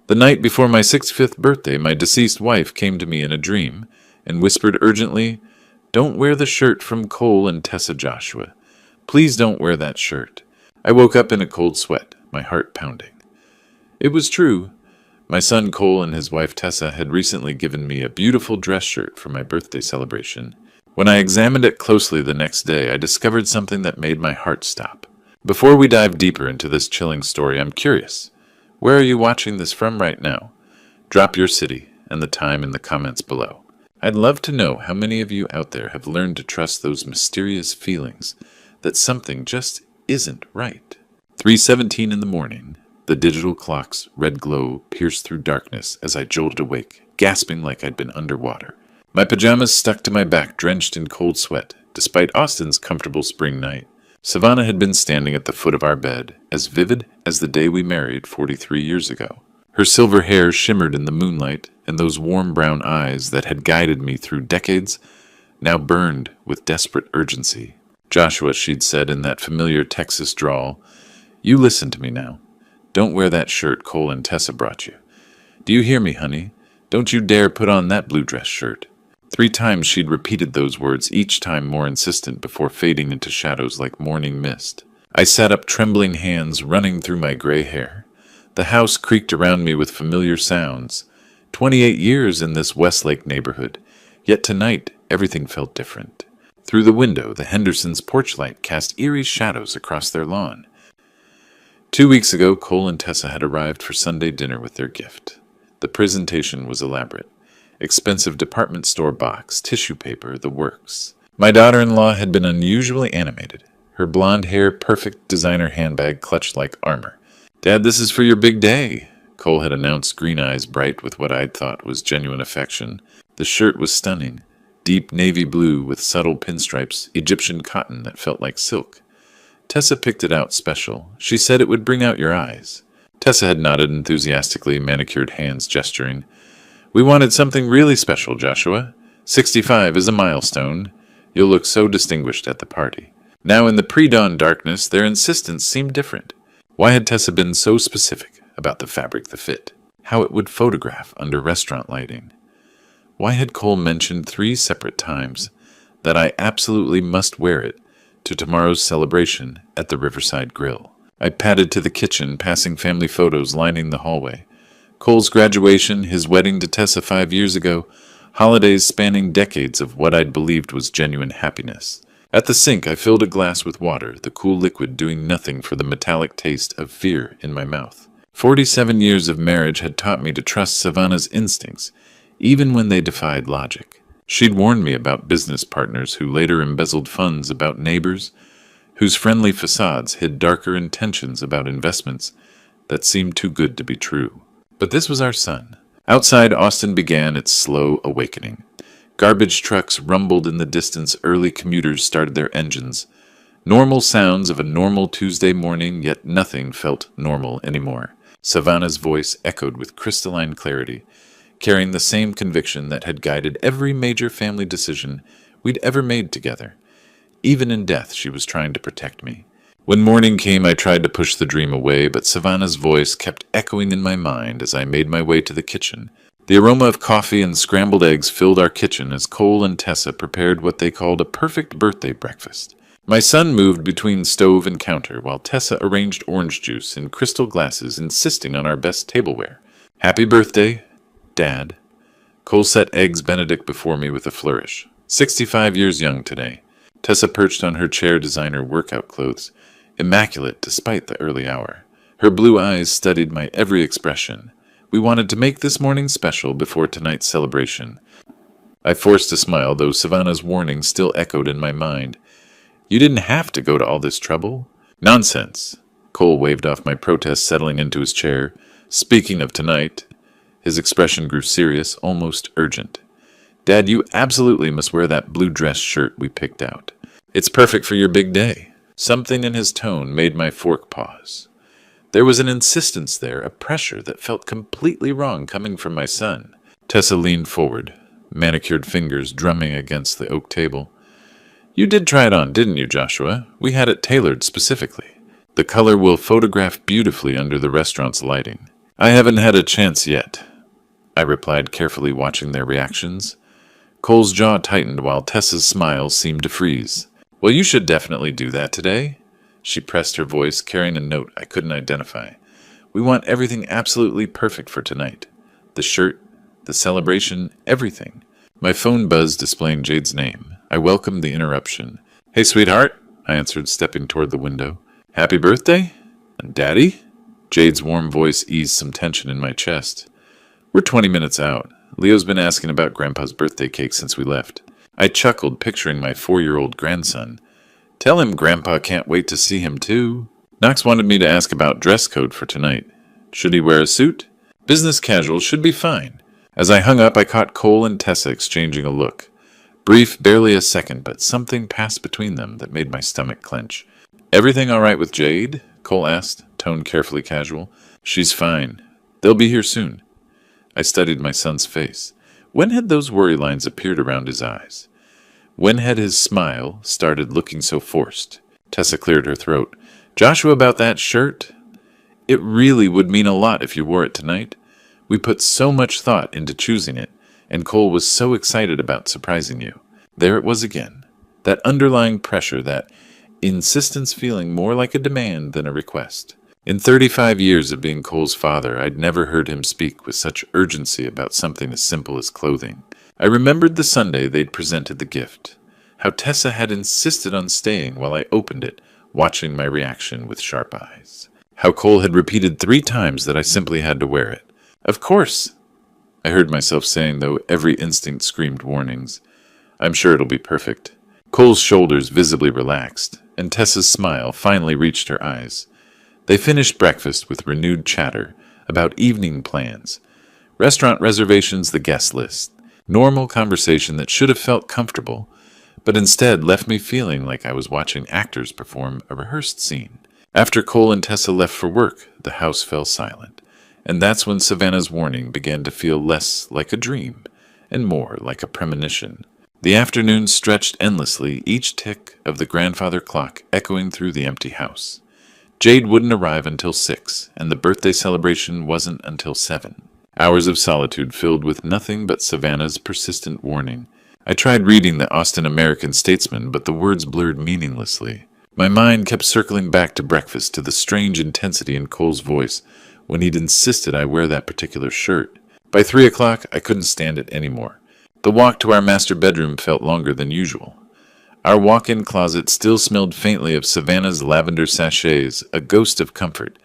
The night before my 65th birthday, my deceased wife came to me in a dream and whispered urgently, "Don't wear the shirt from Cole and Tessa Joshua. Please don't wear that shirt." I woke up in a cold sweat, my heart pounding. It was true. My son Cole and his wife Tessa had recently given me a beautiful dress shirt for my birthday celebration. When I examined it closely the next day, I discovered something that made my heart stop. Before we dive deeper into this chilling story, I'm curious. Where are you watching this from right now? Drop your city and the time in the comments below. I'd love to know how many of you out there have learned to trust those mysterious feelings that something just isn't right. 3:17 in the morning. The digital clock's red glow pierced through darkness as I jolted awake, gasping like I'd been underwater. My pajamas stuck to my back, drenched in cold sweat. Despite Austin's comfortable spring night, Savannah had been standing at the foot of our bed, as vivid as the day we married 43 years ago. Her silver hair shimmered in the moonlight, and those warm brown eyes that had guided me through decades now burned with desperate urgency. "Joshua," she'd said in that familiar Texas drawl, "you listen to me now. Don't wear that shirt Cole and Tessa brought you. Do you hear me, honey? Don't you dare put on that blue dress shirt." 3 times she'd repeated those words, each time more insistent, before fading into shadows like morning mist. I sat up, trembling hands running through my gray hair. The house creaked around me with familiar sounds. 28 years in this Westlake neighborhood, yet tonight everything felt different. Through the window, the Hendersons' porch light cast eerie shadows across their lawn. 2 weeks ago, Cole and Tessa had arrived for Sunday dinner with their gift. The presentation was elaborate. Expensive department store box, tissue paper, the works. My daughter-in-law had been unusually animated, her blonde hair perfect designer handbag clutched like armor. "Dad, this is for your big day," Cole had announced, green eyes bright with what I'd thought was genuine affection. The shirt was stunning, deep navy blue with subtle pinstripes, Egyptian cotton that felt like silk. Tessa picked it out special. She said it would bring out your eyes. Tessa had nodded enthusiastically, manicured hands gesturing. "We wanted something really special, Joshua. 65 is a milestone. You'll look so distinguished at the party." Now in the pre-dawn darkness, their insistence seemed different. Why had Tessa been so specific about the fabric, the fit, how it would photograph under restaurant lighting? Why had Cole mentioned 3 separate times that I absolutely must wear it to tomorrow's celebration at the Riverside Grill? I padded to the kitchen, passing family photos lining the hallway. Cole's graduation, his wedding to Tessa 5 years ago, holidays spanning decades of what I'd believed was genuine happiness. At the sink, I filled a glass with water, the cool liquid doing nothing for the metallic taste of fear in my mouth. 47 years of marriage had taught me to trust Savannah's instincts, even when they defied logic. She'd warned me about business partners who later embezzled funds, about neighbors whose friendly facades hid darker intentions, about investments that seemed too good to be true. But this was our son. Outside, Austin began its slow awakening. Garbage trucks rumbled in the distance, early commuters started their engines. Normal sounds of a normal Tuesday morning, yet nothing felt normal anymore. Savannah's voice echoed with crystalline clarity, carrying the same conviction that had guided every major family decision we'd ever made together. Even in death, she was trying to protect me. When morning came, I tried to push the dream away, but Savannah's voice kept echoing in my mind as I made my way to the kitchen. The aroma of coffee and scrambled eggs filled our kitchen as Cole and Tessa prepared what they called a perfect birthday breakfast. My son moved between stove and counter, while Tessa arranged orange juice in crystal glasses, insisting on our best tableware. "Happy birthday, Dad." Cole set Eggs Benedict before me with a flourish. 65 years young today. Tessa perched on her chair, designer workout clothes, immaculate despite the early hour. Her blue eyes studied my every expression. We wanted to make this morning special before tonight's celebration. I forced a smile, though Savannah's warning still echoed in my mind. "You didn't have to go to all this trouble." "Nonsense." Cole waved off my protest, settling into his chair. "Speaking of tonight," his expression grew serious, almost urgent. "Dad, you absolutely must wear that blue dress shirt we picked out. It's perfect for your big day." Something in his tone made my fork pause. There was an insistence there, a pressure that felt completely wrong coming from my son. Tessa leaned forward, manicured fingers drumming against the oak table. "You did try it on, didn't you, Joshua? We had it tailored specifically. The color will photograph beautifully under the restaurant's lighting." I haven't had a chance yet, I replied, carefully watching their reactions. Cole's jaw tightened while Tessa's smile seemed to freeze. Well, you should definitely do that today. She pressed her voice, carrying a note I couldn't identify. We want everything absolutely perfect for tonight. The shirt, the celebration, everything. My phone buzzed, displaying Jade's name. I welcomed the interruption. Hey, sweetheart, I answered, stepping toward the window. Happy birthday? Daddy? Jade's warm voice eased some tension in my chest. We're 20 minutes out. Leo's been asking about Grandpa's birthday cake since we left. I chuckled, picturing my 4-year-old grandson. Tell him Grandpa can't wait to see him, too. Knox wanted me to ask about dress code for tonight. Should he wear a suit? Business casual should be fine. As I hung up, I caught Cole and Tessa exchanging a look. Brief, barely a second, but something passed between them that made my stomach clench. Everything all right with Jade? Cole asked, tone carefully casual. She's fine. They'll be here soon. I studied my son's face. When had those worry lines appeared around his eyes? When had his smile started looking so forced? Tessa cleared her throat. Joshua, about that shirt? It really would mean a lot if you wore it tonight. We put so much thought into choosing it, and Cole was so excited about surprising you. There it was again. That underlying pressure, that insistence feeling more like a demand than a request. In 35 years of being Cole's father, I'd never heard him speak with such urgency about something as simple as clothing. I remembered the Sunday they'd presented the gift, how Tessa had insisted on staying while I opened it, watching my reaction with sharp eyes. How Cole had repeated 3 times that I simply had to wear it. Of course, I heard myself saying, though every instinct screamed warnings. I'm sure it'll be perfect. Cole's shoulders visibly relaxed, and Tessa's smile finally reached her eyes. They finished breakfast with renewed chatter about evening plans, restaurant reservations, the guest list. Normal conversation that should have felt comfortable, but instead left me feeling like I was watching actors perform a rehearsed scene. After Cole and Tessa left for work, the house fell silent, and that's when Savannah's warning began to feel less like a dream and more like a premonition. The afternoon stretched endlessly, each tick of the grandfather clock echoing through the empty house. Jade wouldn't arrive until 6, and the birthday celebration wasn't until 7. Hours of solitude filled with nothing but Savannah's persistent warning. I tried reading the Austin American-Statesman, but the words blurred meaninglessly. My mind kept circling back to breakfast, to the strange intensity in Cole's voice when he'd insisted I wear that particular shirt. By 3 o'clock, I couldn't stand it anymore. The walk to our master bedroom felt longer than usual. Our walk-in closet still smelled faintly of Savannah's lavender sachets, a ghost of comfort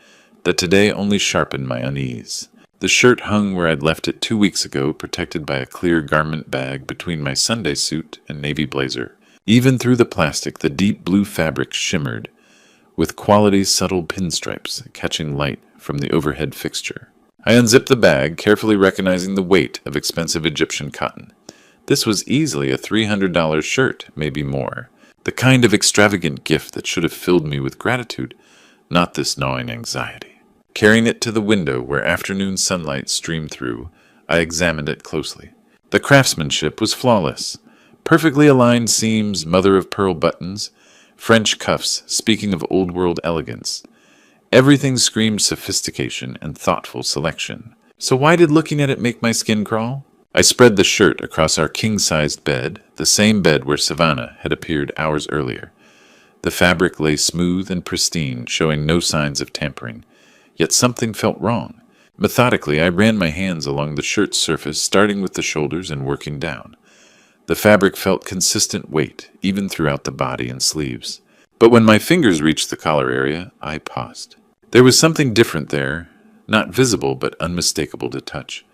that today only sharpened my unease. The shirt hung where I'd left it 2 weeks ago, protected by a clear garment bag between my Sunday suit and navy blazer. Even through the plastic, the deep blue fabric shimmered, with quality's subtle pinstripes catching light from the overhead fixture. I unzipped the bag, carefully recognizing the weight of expensive Egyptian cotton. This was easily a $300 shirt, maybe more. The kind of extravagant gift that should have filled me with gratitude, not this gnawing anxiety. Carrying it to the window where afternoon sunlight streamed through, I examined it closely. The craftsmanship was flawless. Perfectly aligned seams, mother-of-pearl buttons, French cuffs speaking of old-world elegance. Everything screamed sophistication and thoughtful selection. So why did looking at it make my skin crawl? I spread the shirt across our king-sized bed, the same bed where Savannah had appeared hours earlier. The fabric lay smooth and pristine, showing no signs of tampering. Yet something felt wrong. Methodically, I ran my hands along the shirt's surface, starting with the shoulders and working down. The fabric felt consistent weight, even throughout the body and sleeves. But when my fingers reached the collar area, I paused. There was something different there, not visible but unmistakable to touch.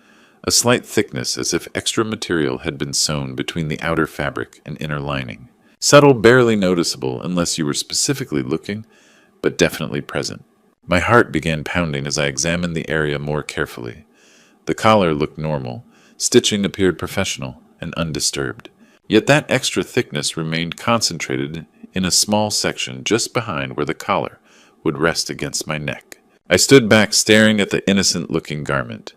A slight thickness, as if extra material had been sewn between the outer fabric and inner lining. Subtle, barely noticeable unless you were specifically looking, but definitely present. My heart began pounding as I examined the area more carefully. The collar looked normal. Stitching appeared professional and undisturbed. Yet that extra thickness remained concentrated in a small section just behind where the collar would rest against my neck. I stood back, staring at the innocent-looking garment.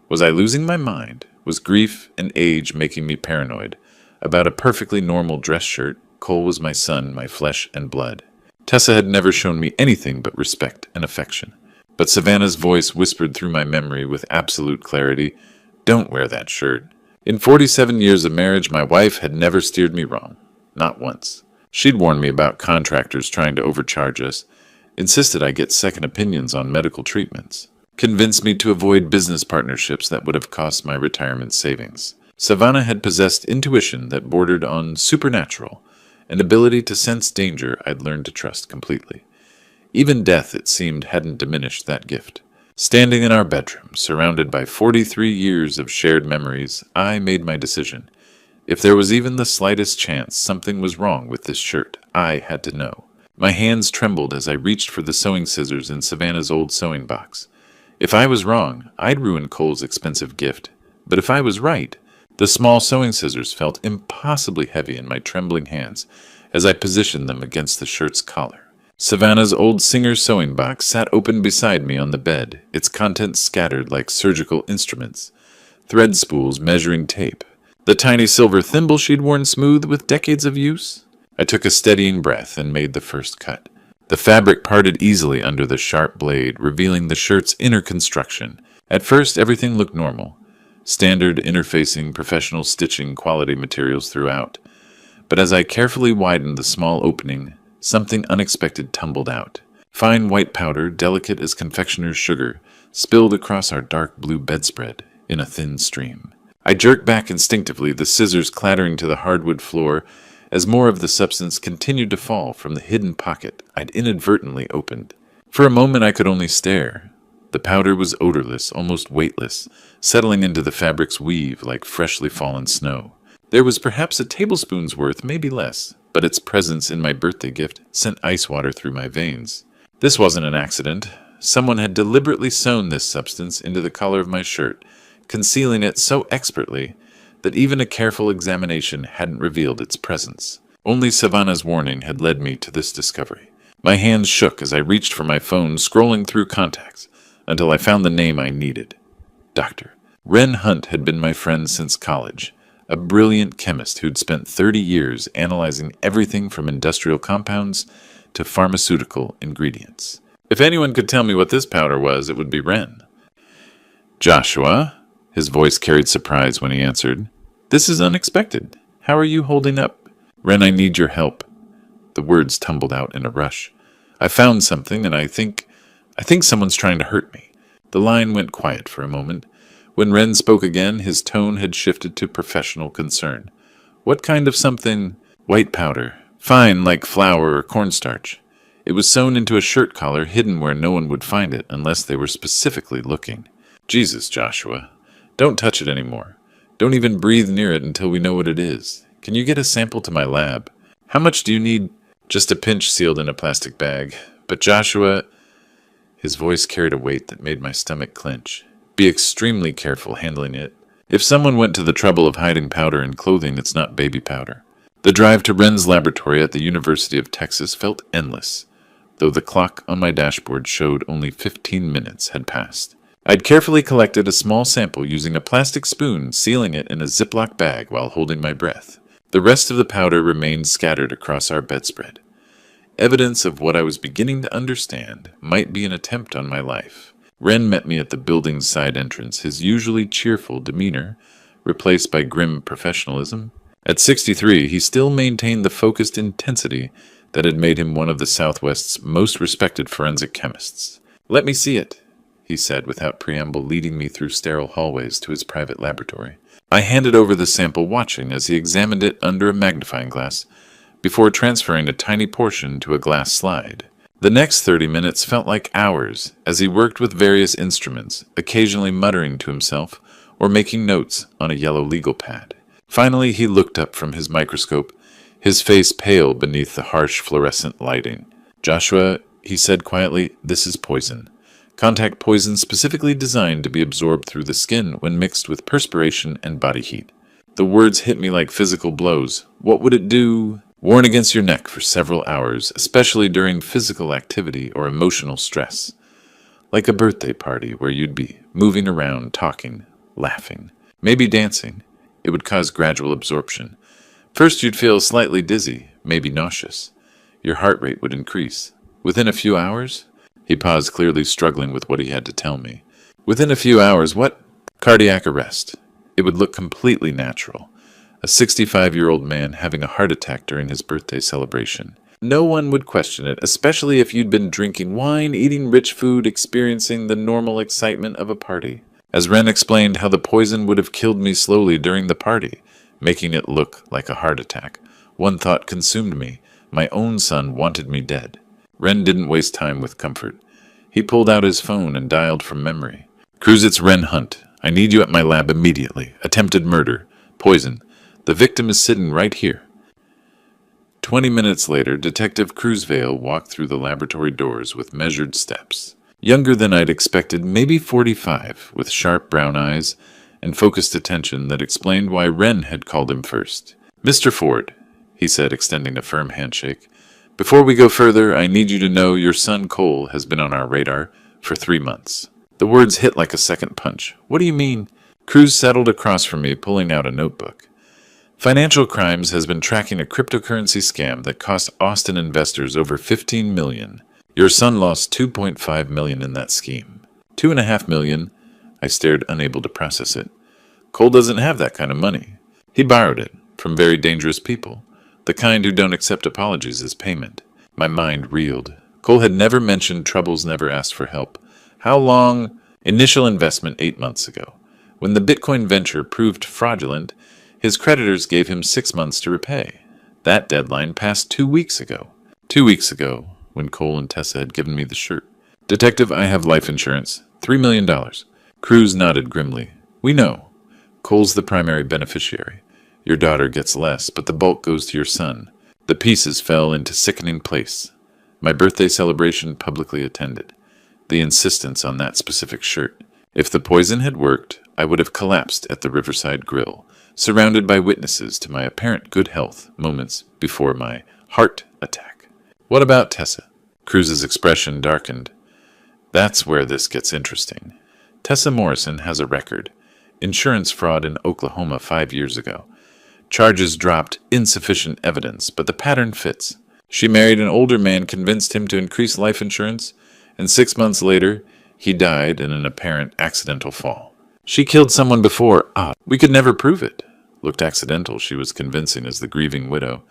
Was I losing my mind? Was grief and age making me paranoid? About a perfectly normal dress shirt, Cole was my son, my flesh and blood. Tessa had never shown me anything but respect and affection. But Savannah's voice whispered through my memory with absolute clarity, "Don't wear that shirt." In 47 years of marriage, my wife had never steered me wrong. Not once. She'd warned me about contractors trying to overcharge us, insisted I get second opinions on medical treatments, convinced me to avoid business partnerships that would have cost my retirement savings. Savannah had possessed intuition that bordered on supernatural, an ability to sense danger I'd learned to trust completely. Even death, it seemed, hadn't diminished that gift. Standing in our bedroom, surrounded by 43 years of shared memories, I made my decision. If there was even the slightest chance something was wrong with this shirt, I had to know. My hands trembled as I reached for the sewing scissors in Savannah's old sewing box. If I was wrong, I'd ruin Cole's expensive gift. But if I was right, the small sewing scissors felt impossibly heavy in my trembling hands as I positioned them against the shirt's collar. Savannah's old Singer sewing box sat open beside me on the bed, its contents scattered like surgical instruments. Thread spools measuring tape. The tiny silver thimble she'd worn smooth with decades of use. I took a steadying breath and made the first cut. The fabric parted easily under the sharp blade, revealing the shirt's inner construction. At first, everything looked normal. Standard interfacing, professional stitching, quality materials throughout. But as I carefully widened the small opening, something unexpected tumbled out. Fine white powder, delicate as confectioner's sugar, spilled across our dark blue bedspread in a thin stream. I jerked back instinctively, the scissors clattering to the hardwood floor as more of the substance continued to fall from the hidden pocket I'd inadvertently opened. For a moment I could only stare. The powder was odorless, almost weightless, settling into the fabric's weave like freshly fallen snow. There was perhaps a tablespoon's worth, maybe less, but its presence in my birthday gift sent ice water through my veins. This wasn't an accident. Someone had deliberately sewn this substance into the collar of my shirt, concealing it so expertly that even a careful examination hadn't revealed its presence. Only Savannah's warning had led me to this discovery. My hands shook as I reached for my phone, scrolling through contacts, until I found the name I needed. Doctor. Wren Hunt had been my friend since college, a brilliant chemist who'd spent 30 years analyzing everything from industrial compounds to pharmaceutical ingredients. If anyone could tell me what this powder was, it would be Wren. "Joshua?" His voice carried surprise when he answered. "This is unexpected. How are you holding up?" "Wren, I need your help." The words tumbled out in a rush. "I found something, and I think someone's trying to hurt me." The line went quiet for a moment. When Wren spoke again, his tone had shifted to professional concern. "What kind of something?" "White powder. Fine, like flour or cornstarch. It was sewn into a shirt collar, hidden where no one would find it unless they were specifically looking." "Jesus, Joshua. Don't touch it anymore. Don't even breathe near it until we know what it is. Can you get a sample to my lab? How much do you need?" "Just a pinch sealed in a plastic bag. But Joshua..." His voice carried a weight that made my stomach clench. "Be extremely careful handling it. If someone went to the trouble of hiding powder in clothing, it's not baby powder." The drive to Wren's laboratory at the University of Texas felt endless, though the clock on my dashboard showed only 15 minutes had passed. I'd carefully collected a small sample using a plastic spoon, sealing it in a Ziploc bag while holding my breath. The rest of the powder remained scattered across our bedspread. Evidence of what I was beginning to understand might be an attempt on my life. Wren met me at the building's side entrance, his usually cheerful demeanor replaced by grim professionalism. At 63, he still maintained the focused intensity that had made him one of the Southwest's most respected forensic chemists. "Let me see it," he said without preamble, leading me through sterile hallways to his private laboratory. I handed over the sample, watching as he examined it under a magnifying glass before transferring a tiny portion to a glass slide. The next 30 minutes felt like hours as he worked with various instruments, occasionally muttering to himself or making notes on a yellow legal pad. Finally, he looked up from his microscope, his face pale beneath the harsh fluorescent lighting. "Joshua," he said quietly, "this is poison. Contact poison specifically designed to be absorbed through the skin when mixed with perspiration and body heat." The words hit me like physical blows. "What would it do?" "Worn against your neck for several hours, especially during physical activity or emotional stress. Like a birthday party where you'd be moving around, talking, laughing, maybe dancing. It would cause gradual absorption. First you'd feel slightly dizzy, maybe nauseous. Your heart rate would increase. Within a few hours, He paused, clearly struggling with what he had to tell me. Within a few hours, what? Cardiac arrest. It would look completely natural. A 65-year-old man having a heart attack during his birthday celebration. No one would question it, especially if you'd been drinking wine, eating rich food, experiencing the normal excitement of a party. As Wren explained how the poison would have killed me slowly during the party, making it look like a heart attack, one thought consumed me. My own son wanted me dead. Wren didn't waste time with comfort. He pulled out his phone and dialed from memory. Cruz, it's Wren Hunt. I need you at my lab immediately. Attempted murder. Poison. The victim is sitting right here. 20 minutes later, Detective Cruzvale walked through the laboratory doors with measured steps. Younger than I'd expected, maybe 45, with sharp brown eyes and focused attention that explained why Wren had called him first. Mr. Ford, he said, extending a firm handshake, before we go further, I need you to know your son Cole has been on our radar for 3 months. The words hit like a second punch. What do you mean? Cruz settled across from me, pulling out a notebook. Financial Crimes has been tracking a cryptocurrency scam that cost Austin investors over $15 million. Your son lost $2.5 million in that scheme. $2.5 million? I stared, unable to process it. Cole doesn't have that kind of money. He borrowed it from very dangerous people, the kind who don't accept apologies as payment. My mind reeled. Cole had never mentioned troubles, never asked for help. How long? Initial investment 8 months ago. When the Bitcoin venture proved fraudulent, his creditors gave him 6 months to repay. That deadline passed 2 weeks ago. 2 weeks ago, when Cole and Tessa had given me the shirt. Detective, I have life insurance. $3 million. Cruz nodded grimly. We know. Cole's the primary beneficiary. Your daughter gets less, but the bulk goes to your son. The pieces fell into sickening place. My birthday celebration publicly attended. The insistence on that specific shirt. If the poison had worked, I would have collapsed at the Riverside Grill, surrounded by witnesses to my apparent good health moments before my heart attack. What about Tessa? Cruz's expression darkened. That's where this gets interesting. Tessa Morrison has a record. Insurance fraud in Oklahoma 5 years ago. Charges dropped, insufficient evidence, but the pattern fits. She married an older man, convinced him to increase life insurance, and 6 months later, he died in an apparent accidental fall. She killed someone before. We could never prove it. Looked accidental, she was convincing as the grieving widow.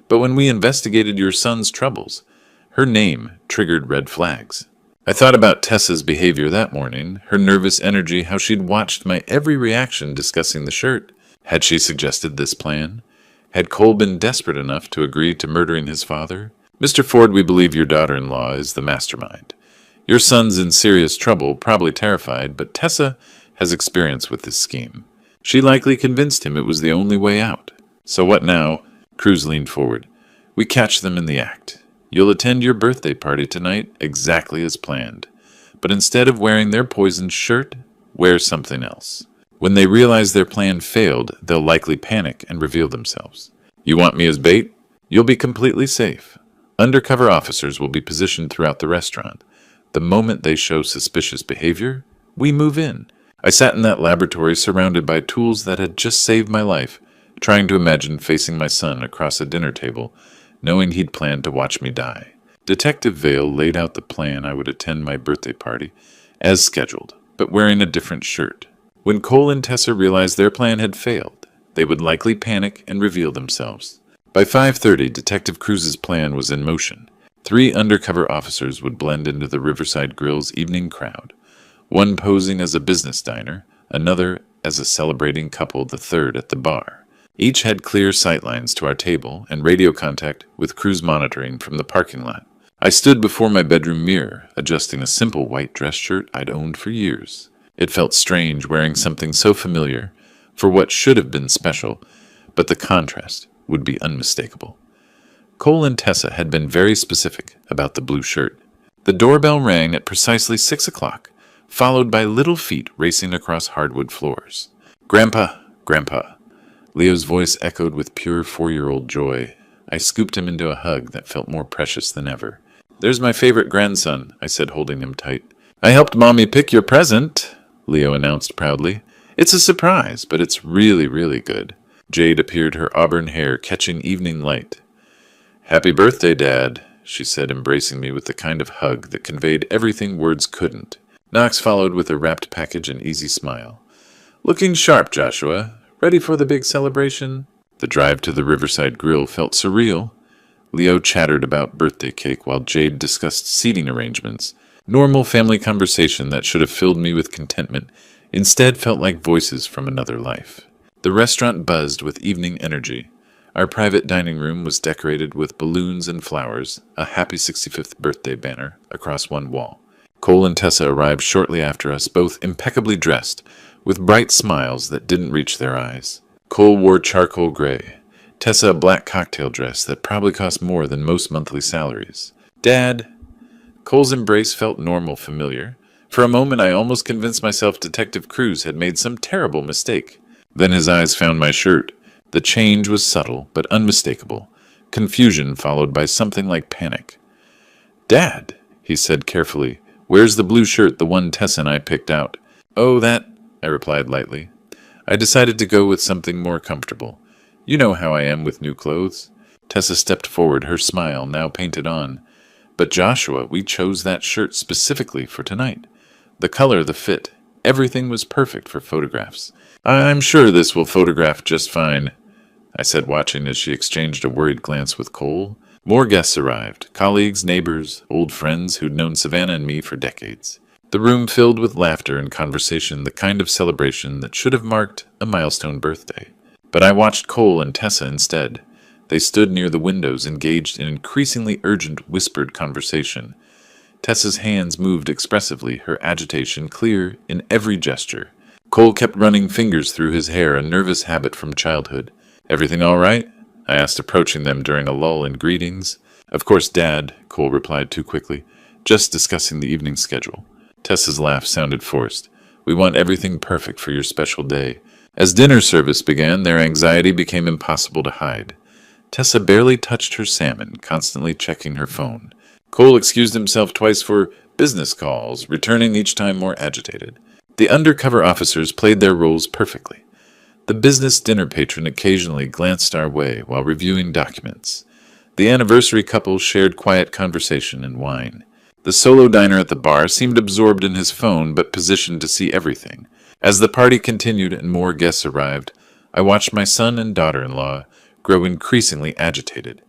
But when we investigated your son's troubles, her name triggered red flags. I thought about Tessa's behavior that morning, her nervous energy, how she'd watched my every reaction discussing the shirt. Had she suggested this plan? Had Cole been desperate enough to agree to murdering his father? Mr. Ford, we believe your daughter-in-law is the mastermind. Your son's in serious trouble, probably terrified, but Tessa has experience with this scheme. She likely convinced him it was the only way out. So what now? Cruz leaned forward. We catch them in the act. You'll attend your birthday party tonight exactly as planned. But instead of wearing their poisoned shirt, wear something else. When they realize their plan failed, they'll likely panic and reveal themselves. You want me as bait? You'll be completely safe. Undercover officers will be positioned throughout the restaurant. The moment they show suspicious behavior, we move in. I sat in that laboratory surrounded by tools that had just saved my life, trying to imagine facing my son across a dinner table, knowing he'd planned to watch me die. Detective Vale laid out the plan I would attend my birthday party, as scheduled, but wearing a different shirt. When Cole and Tessa realized their plan had failed, they would likely panic and reveal themselves. By 5:30, Detective Cruz's plan was in motion. 3 undercover officers would blend into the Riverside Grill's evening crowd, one posing as a business diner, another as a celebrating couple, the third at the bar. Each had clear sightlines to our table and radio contact with Cruz monitoring from the parking lot. I stood before my bedroom mirror, adjusting a simple white dress shirt I'd owned for years. It felt strange wearing something so familiar for what should have been special, but the contrast would be unmistakable. Cole and Tessa had been very specific about the blue shirt. The doorbell rang at precisely 6 o'clock, followed by little feet racing across hardwood floors. Grandpa, Grandpa. Leo's voice echoed with pure 4-year-old joy. I scooped him into a hug that felt more precious than ever. There's my favorite grandson, I said, holding him tight. I helped Mommy pick your present, Leo announced proudly. It's a surprise, but it's really, really good. Jade appeared, her auburn hair catching evening light. Happy birthday, Dad. she said, embracing me with the kind of hug that conveyed everything words couldn't. Knox followed with a wrapped package and easy smile. Looking sharp, Joshua. Ready for the big celebration? The drive to the Riverside Grill felt surreal. Leo chattered about birthday cake while Jade discussed seating arrangements. Normal family conversation that should have filled me with contentment instead felt like voices from another life. The restaurant buzzed with evening energy. Our private dining room was decorated with balloons and flowers, a happy 65th birthday banner across one wall. Cole and Tessa arrived shortly after us, both impeccably dressed, with bright smiles that didn't reach their eyes. Cole wore charcoal gray, Tessa a black cocktail dress that probably cost more than most monthly salaries. Dad! Cole's embrace felt normal, familiar. For a moment I almost convinced myself Detective Cruz had made some terrible mistake. Then his eyes found my shirt. The change was subtle, but unmistakable. Confusion followed by something like panic. Dad, he said carefully, where's the blue shirt, the one Tessa and I picked out? Oh, that, I replied lightly. I decided to go with something more comfortable. You know how I am with new clothes. Tessa stepped forward, her smile now painted on. But Joshua, we chose that shirt specifically for tonight. The color, the fit, everything was perfect for photographs. I'm sure this will photograph just fine, I said, watching as she exchanged a worried glance with Cole. More guests arrived, colleagues, neighbors, old friends who'd known Savannah and me for decades. The room filled with laughter and conversation, the kind of celebration that should have marked a milestone birthday. But I watched Cole and Tessa instead. They stood near the windows, engaged in increasingly urgent, whispered conversation. Tessa's hands moved expressively, her agitation clear in every gesture. Cole kept running fingers through his hair, a nervous habit from childhood. Everything all right? I asked, approaching them during a lull in greetings. Of course, Dad, Cole replied too quickly. Just discussing the evening schedule. Tessa's laugh sounded forced. We want everything perfect for your special day. As dinner service began, their anxiety became impossible to hide. Tessa barely touched her salmon, constantly checking her phone. Cole excused himself twice for business calls, returning each time more agitated. The undercover officers played their roles perfectly. The business dinner patron occasionally glanced our way while reviewing documents. The anniversary couple shared quiet conversation and wine. The solo diner at the bar seemed absorbed in his phone but positioned to see everything. As the party continued and more guests arrived, I watched my son and daughter-in-law grow increasingly agitated.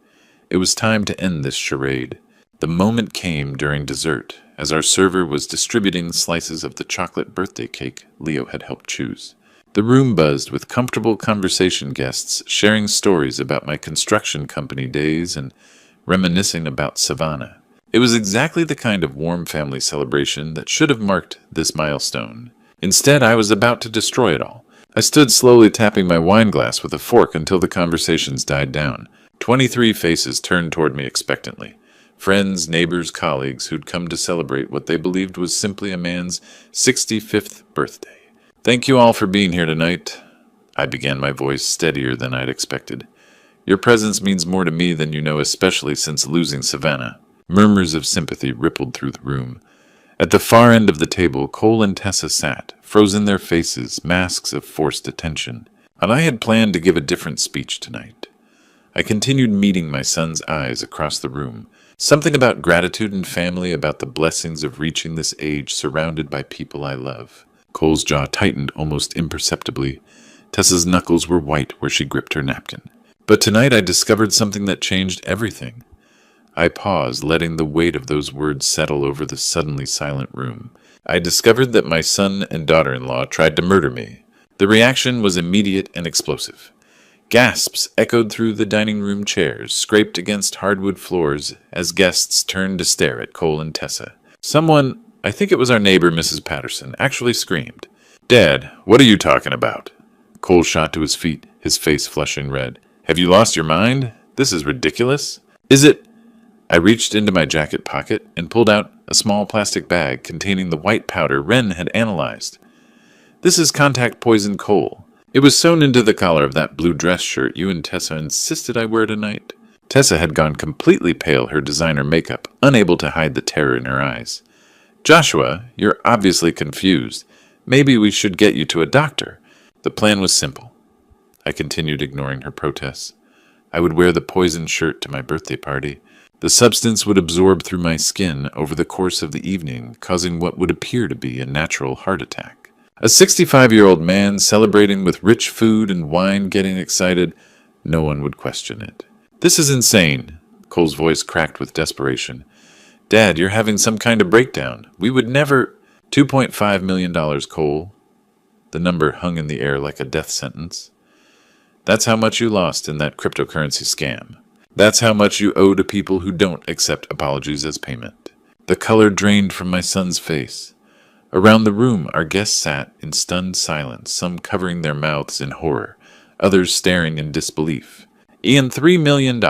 It was time to end this charade. The moment came during dessert, as our server was distributing slices of the chocolate birthday cake Leo had helped choose. The room buzzed with comfortable conversation guests sharing stories about my construction company days and reminiscing about Savannah. It was exactly the kind of warm family celebration that should have marked this milestone. Instead, I was about to destroy it all. I stood slowly tapping my wine glass with a fork until the conversations died down. 23 faces turned toward me expectantly. Friends, neighbors, colleagues who'd come to celebrate what they believed was simply a man's 65th birthday. Thank you all for being here tonight. I began, my voice steadier than I'd expected. Your presence means more to me than you know, especially since losing Savannah. Murmurs of sympathy rippled through the room. At the far end of the table, Cole and Tessa sat, frozen their faces, masks of forced attention. And I had planned to give a different speech tonight. I continued meeting my son's eyes across the room. Something about gratitude and family, about the blessings of reaching this age surrounded by people I love. Cole's jaw tightened almost imperceptibly. Tessa's knuckles were white where she gripped her napkin. But tonight I discovered something that changed everything. I paused, letting the weight of those words settle over the suddenly silent room. I discovered that my son and daughter-in-law tried to murder me. The reaction was immediate and explosive. Gasps echoed through the dining room chairs, scraped against hardwood floors as guests turned to stare at Cole and Tessa. Someone, I think it was our neighbor, Mrs. Patterson, actually screamed. Dad, what are you talking about? Cole shot to his feet, his face flushing red. Have you lost your mind? This is ridiculous. Is it? I reached into my jacket pocket and pulled out a small plastic bag containing the white powder Wren had analyzed. This is contact poison coal. It was sewn into the collar of that blue dress shirt you and Tessa insisted I wear tonight. Tessa had gone completely pale, her designer makeup unable to hide the terror in her eyes. Joshua, you're obviously confused. Maybe we should get you to a doctor. The plan was simple. I continued, ignoring her protests. I would wear the poison shirt to my birthday party. The substance would absorb through my skin over the course of the evening, causing what would appear to be a natural heart attack. A 65-year-old man celebrating with rich food and wine getting excited, no one would question it. This is insane. Cole's voice cracked with desperation. Dad, you're having some kind of breakdown. We would never... $2.5 million, Cole. The number hung in the air like a death sentence. That's how much you lost in that cryptocurrency scam. That's how much you owe to people who don't accept apologies as payment. The color drained from my son's face. Around the room, our guests sat in stunned silence, some covering their mouths in horror, others staring in disbelief. Ian, $3 million,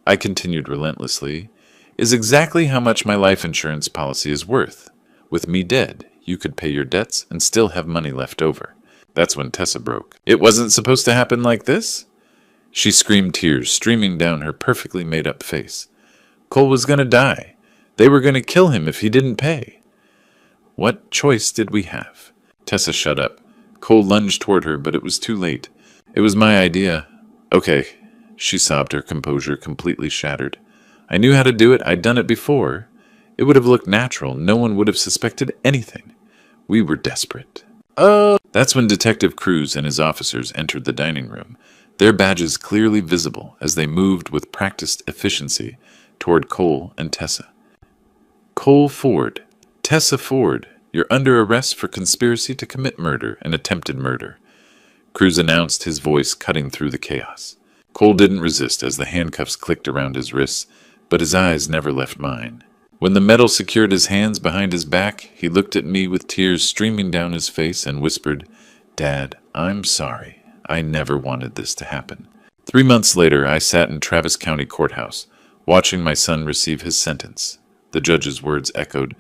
I continued relentlessly, is exactly how much my life insurance policy is worth. With me dead, you could pay your debts and still have money left over. That's when Tessa broke. It wasn't supposed to happen like this? She screamed, tears streaming down her perfectly made-up face. Cole was going to die. They were going to kill him if he didn't pay. What choice did we have? Tessa shut up. Cole lunged toward her, but it was too late. It was my idea. Okay, she sobbed, her composure completely shattered. I knew how to do it. I'd done it before. It would have looked natural. No one would have suspected anything. We were desperate. Oh! That's when Detective Cruz and his officers entered the dining room, their badges clearly visible as they moved with practiced efficiency toward Cole and Tessa. Cole Ford. Tessa Ford, you're under arrest for conspiracy to commit murder and attempted murder, Cruz announced, his voice cutting through the chaos. Cole didn't resist as the handcuffs clicked around his wrists, but his eyes never left mine. When the metal secured his hands behind his back, he looked at me with tears streaming down his face and whispered, Dad, I'm sorry. I never wanted this to happen. 3 months later, I sat in Travis County Courthouse, watching my son receive his sentence. The judge's words echoed,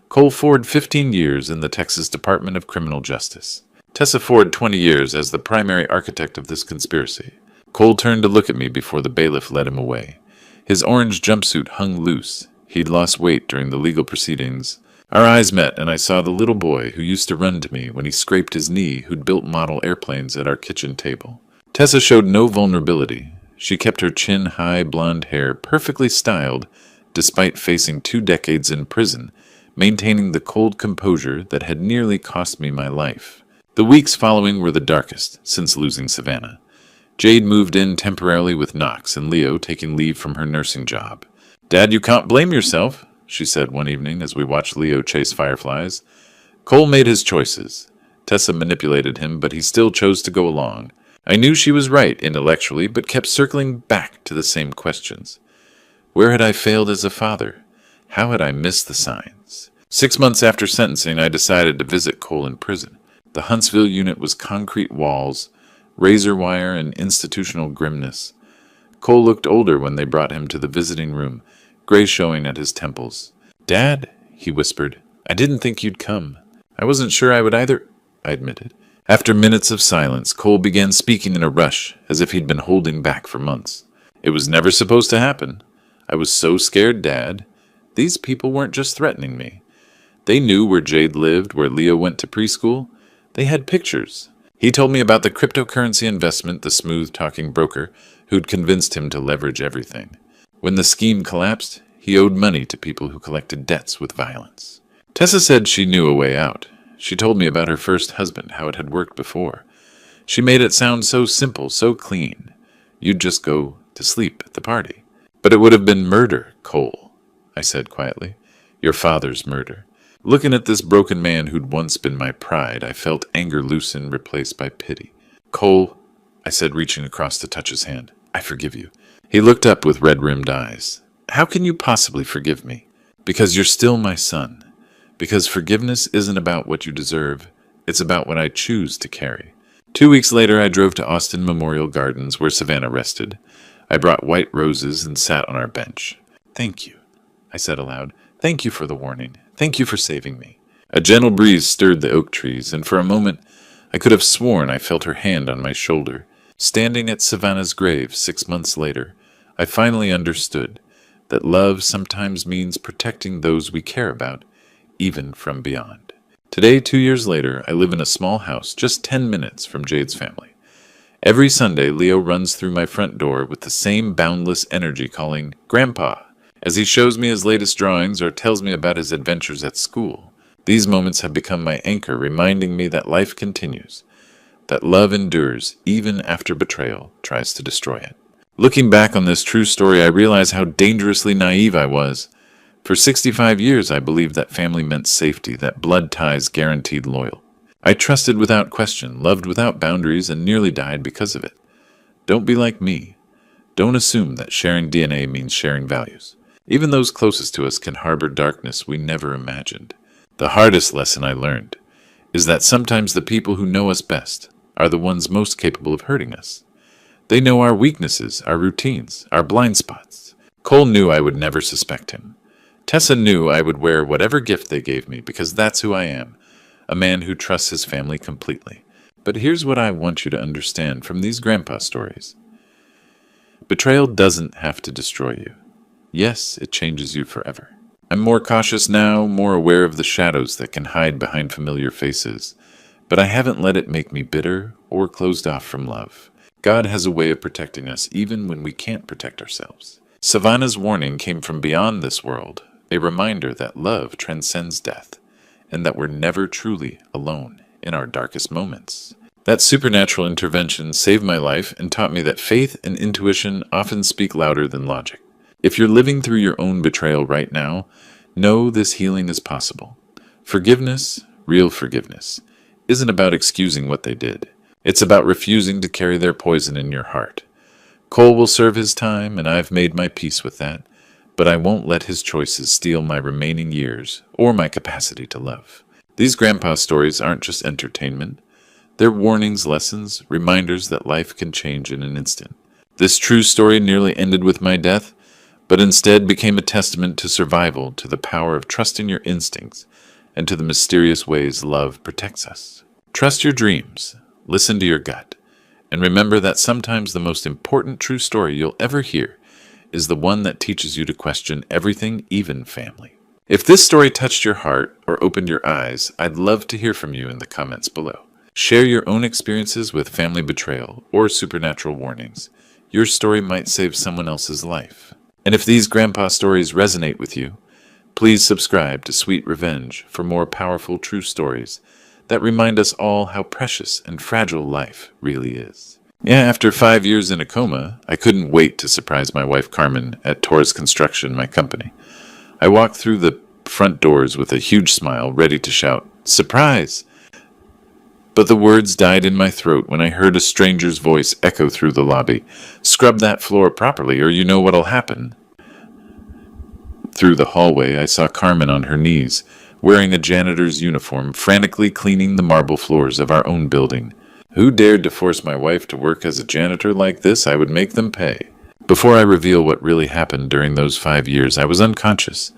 Cole Ford, 15 years in the Texas Department of Criminal Justice. Tessa Ford, 20 years as the primary architect of this conspiracy. Cole turned to look at me before the bailiff led him away. His orange jumpsuit hung loose. He'd lost weight during the legal proceedings. Our eyes met, and I saw the little boy who used to run to me when he scraped his knee, who'd built model airplanes at our kitchen table. Tessa showed no vulnerability. She kept her chin-high blonde hair perfectly styled, despite facing 2 decades in prison, maintaining the cold composure that had nearly cost me my life. The weeks following were the darkest since losing Savannah. Jade moved in temporarily with Knox and Leo taking leave from her nursing job. Dad, you can't blame yourself, she said one evening as we watched Leo chase fireflies. Cole made his choices. Tessa manipulated him, but he still chose to go along. I knew she was right intellectually, but kept circling back to the same questions. Where had I failed as a father? How had I missed the signs? 6 months after sentencing, I decided to visit Cole in prison. The Huntsville unit was concrete walls, razor wire, and institutional grimness. Cole looked older when they brought him to the visiting room, gray showing at his temples. Dad, he whispered, I didn't think you'd come. I wasn't sure I would either, I admitted. After minutes of silence, Cole began speaking in a rush, as if he'd been holding back for months. It was never supposed to happen. I was so scared, Dad. These people weren't just threatening me. They knew where Jade lived, where Leo went to preschool. They had pictures. He told me about the cryptocurrency investment, the smooth-talking broker who'd convinced him to leverage everything. When the scheme collapsed, he owed money to people who collected debts with violence. Tessa said she knew a way out. She told me about her first husband, how it had worked before. She made it sound so simple, so clean. You'd just go to sleep at the party. But it would have been murder, Cole, I said quietly. Your father's murder. Looking at this broken man who'd once been my pride, I felt anger loosen, replaced by pity. Cole, I said, reaching across to touch his hand, I forgive you. He looked up with red-rimmed eyes. How can you possibly forgive me? Because you're still my son. Because forgiveness isn't about what you deserve. It's about what I choose to carry. 2 weeks later, I drove to Austin Memorial Gardens, where Savannah rested. I brought white roses and sat on our bench. Thank you, I said aloud. Thank you for the warning. Thank you for saving me. A gentle breeze stirred the oak trees, and for a moment I could have sworn I felt her hand on my shoulder. Standing at Savannah's grave 6 months later, I finally understood that love sometimes means protecting those we care about, even from beyond. Today, 2 years later, I live in a small house just 10 minutes from Jade's family. Every Sunday, Leo runs through my front door with the same boundless energy calling, "Grandpa," as he shows me his latest drawings or tells me about his adventures at school. These moments have become my anchor, reminding me that life continues, that love endures even after betrayal tries to destroy it. Looking back on this true story, I realize how dangerously naive I was. For 65 years, I believed that family meant safety, that blood ties guaranteed loyalty. I trusted without question, loved without boundaries, and nearly died because of it. Don't be like me. Don't assume that sharing DNA means sharing values. Even those closest to us can harbor darkness we never imagined. The hardest lesson I learned is that sometimes the people who know us best are the ones most capable of hurting us. They know our weaknesses, our routines, our blind spots. Cole knew I would never suspect him. Tessa knew I would wear whatever gift they gave me because that's who I am, a man who trusts his family completely. But here's what I want you to understand from these grandpa stories. Betrayal doesn't have to destroy you. Yes, it changes you forever. I'm more cautious now, more aware of the shadows that can hide behind familiar faces, but I haven't let it make me bitter or closed off from love. God has a way of protecting us even when we can't protect ourselves. Savannah's warning came from beyond this world, a reminder that love transcends death, and that we're never truly alone in our darkest moments. That supernatural intervention saved my life and taught me that faith and intuition often speak louder than logic. If you're living through your own betrayal right now, know this healing is possible. Forgiveness, real forgiveness, isn't about excusing what they did. It's about refusing to carry their poison in your heart. Cole will serve his time, and I've made my peace with that, but I won't let his choices steal my remaining years or my capacity to love. These grandpa stories aren't just entertainment. They're warnings, lessons, reminders that life can change in an instant. This true story nearly ended with my death, but instead became a testament to survival, to the power of trusting your instincts, and to the mysterious ways love protects us. Trust your dreams, listen to your gut, and remember that sometimes the most important true story you'll ever hear is the one that teaches you to question everything, even family. If this story touched your heart or opened your eyes, I'd love to hear from you in the comments below. Share your own experiences with family betrayal or supernatural warnings. Your story might save someone else's life. And if these grandpa stories resonate with you, please subscribe to Sweet Revenge for more powerful true stories that remind us all how precious and fragile life really is. Yeah, after 5 years in a coma, I couldn't wait to surprise my wife Carmen at Torres Construction, my company. I walked through the front doors with a huge smile, ready to shout, "Surprise!" But the words died in my throat when I heard a stranger's voice echo through the lobby. "Scrub that floor properly, or you know what'll happen." Through the hallway, I saw Carmen on her knees, wearing a janitor's uniform, frantically cleaning the marble floors of our own building. Who dared to force my wife to work as a janitor like this? I would make them pay. Before I reveal what really happened during those 5 years, I was unconscious.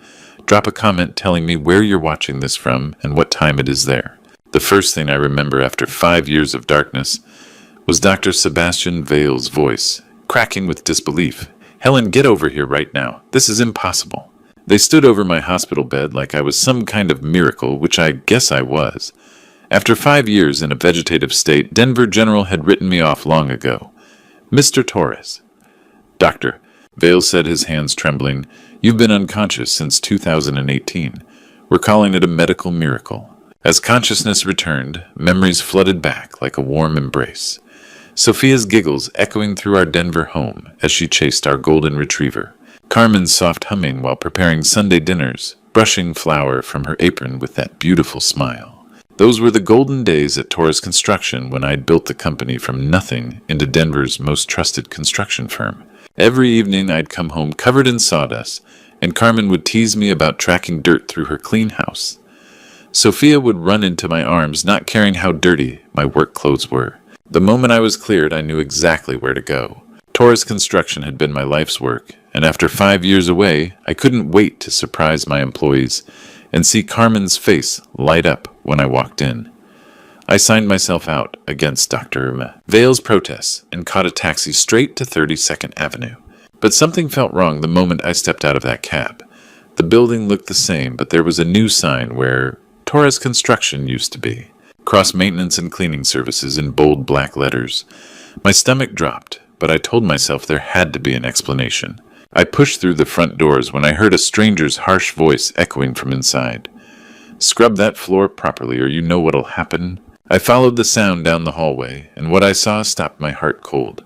Drop a comment telling me where you're watching this from and what time it is there. The first thing I remember after 5 years of darkness was Dr. Sebastian Vale's voice, cracking with disbelief. "Helen, get over here right now. This is impossible." They stood over my hospital bed like I was some kind of miracle, which I guess I was. After 5 years in a vegetative state, Denver General had written me off long ago. "Mr. Torres." "Doctor," Vale said, his hands trembling, "you've been unconscious since 2018. We're calling it a medical miracle." As consciousness returned, memories flooded back like a warm embrace. Sophia's giggles echoing through our Denver home as she chased our golden retriever. Carmen's soft humming while preparing Sunday dinners, brushing flour from her apron with that beautiful smile. Those were the golden days at Torres Construction when I'd built the company from nothing into Denver's most trusted construction firm. Every evening I'd come home covered in sawdust, and Carmen would tease me about tracking dirt through her clean house. Sophia would run into my arms, not caring how dirty my work clothes were. The moment I was cleared, I knew exactly where to go. Torres Construction had been my life's work, and after 5 years away, I couldn't wait to surprise my employees and see Carmen's face light up when I walked in. I signed myself out against Dr. Vale's protests and caught a taxi straight to 32nd Avenue. But something felt wrong the moment I stepped out of that cab. The building looked the same, but there was a new sign where Torres Construction used to be. Cross maintenance and cleaning services in bold black letters. My stomach dropped, but I told myself there had to be an explanation. I pushed through the front doors when I heard a stranger's harsh voice echoing from inside. "Scrub that floor properly, or you know what'll happen." I followed the sound down the hallway, and what I saw stopped my heart cold.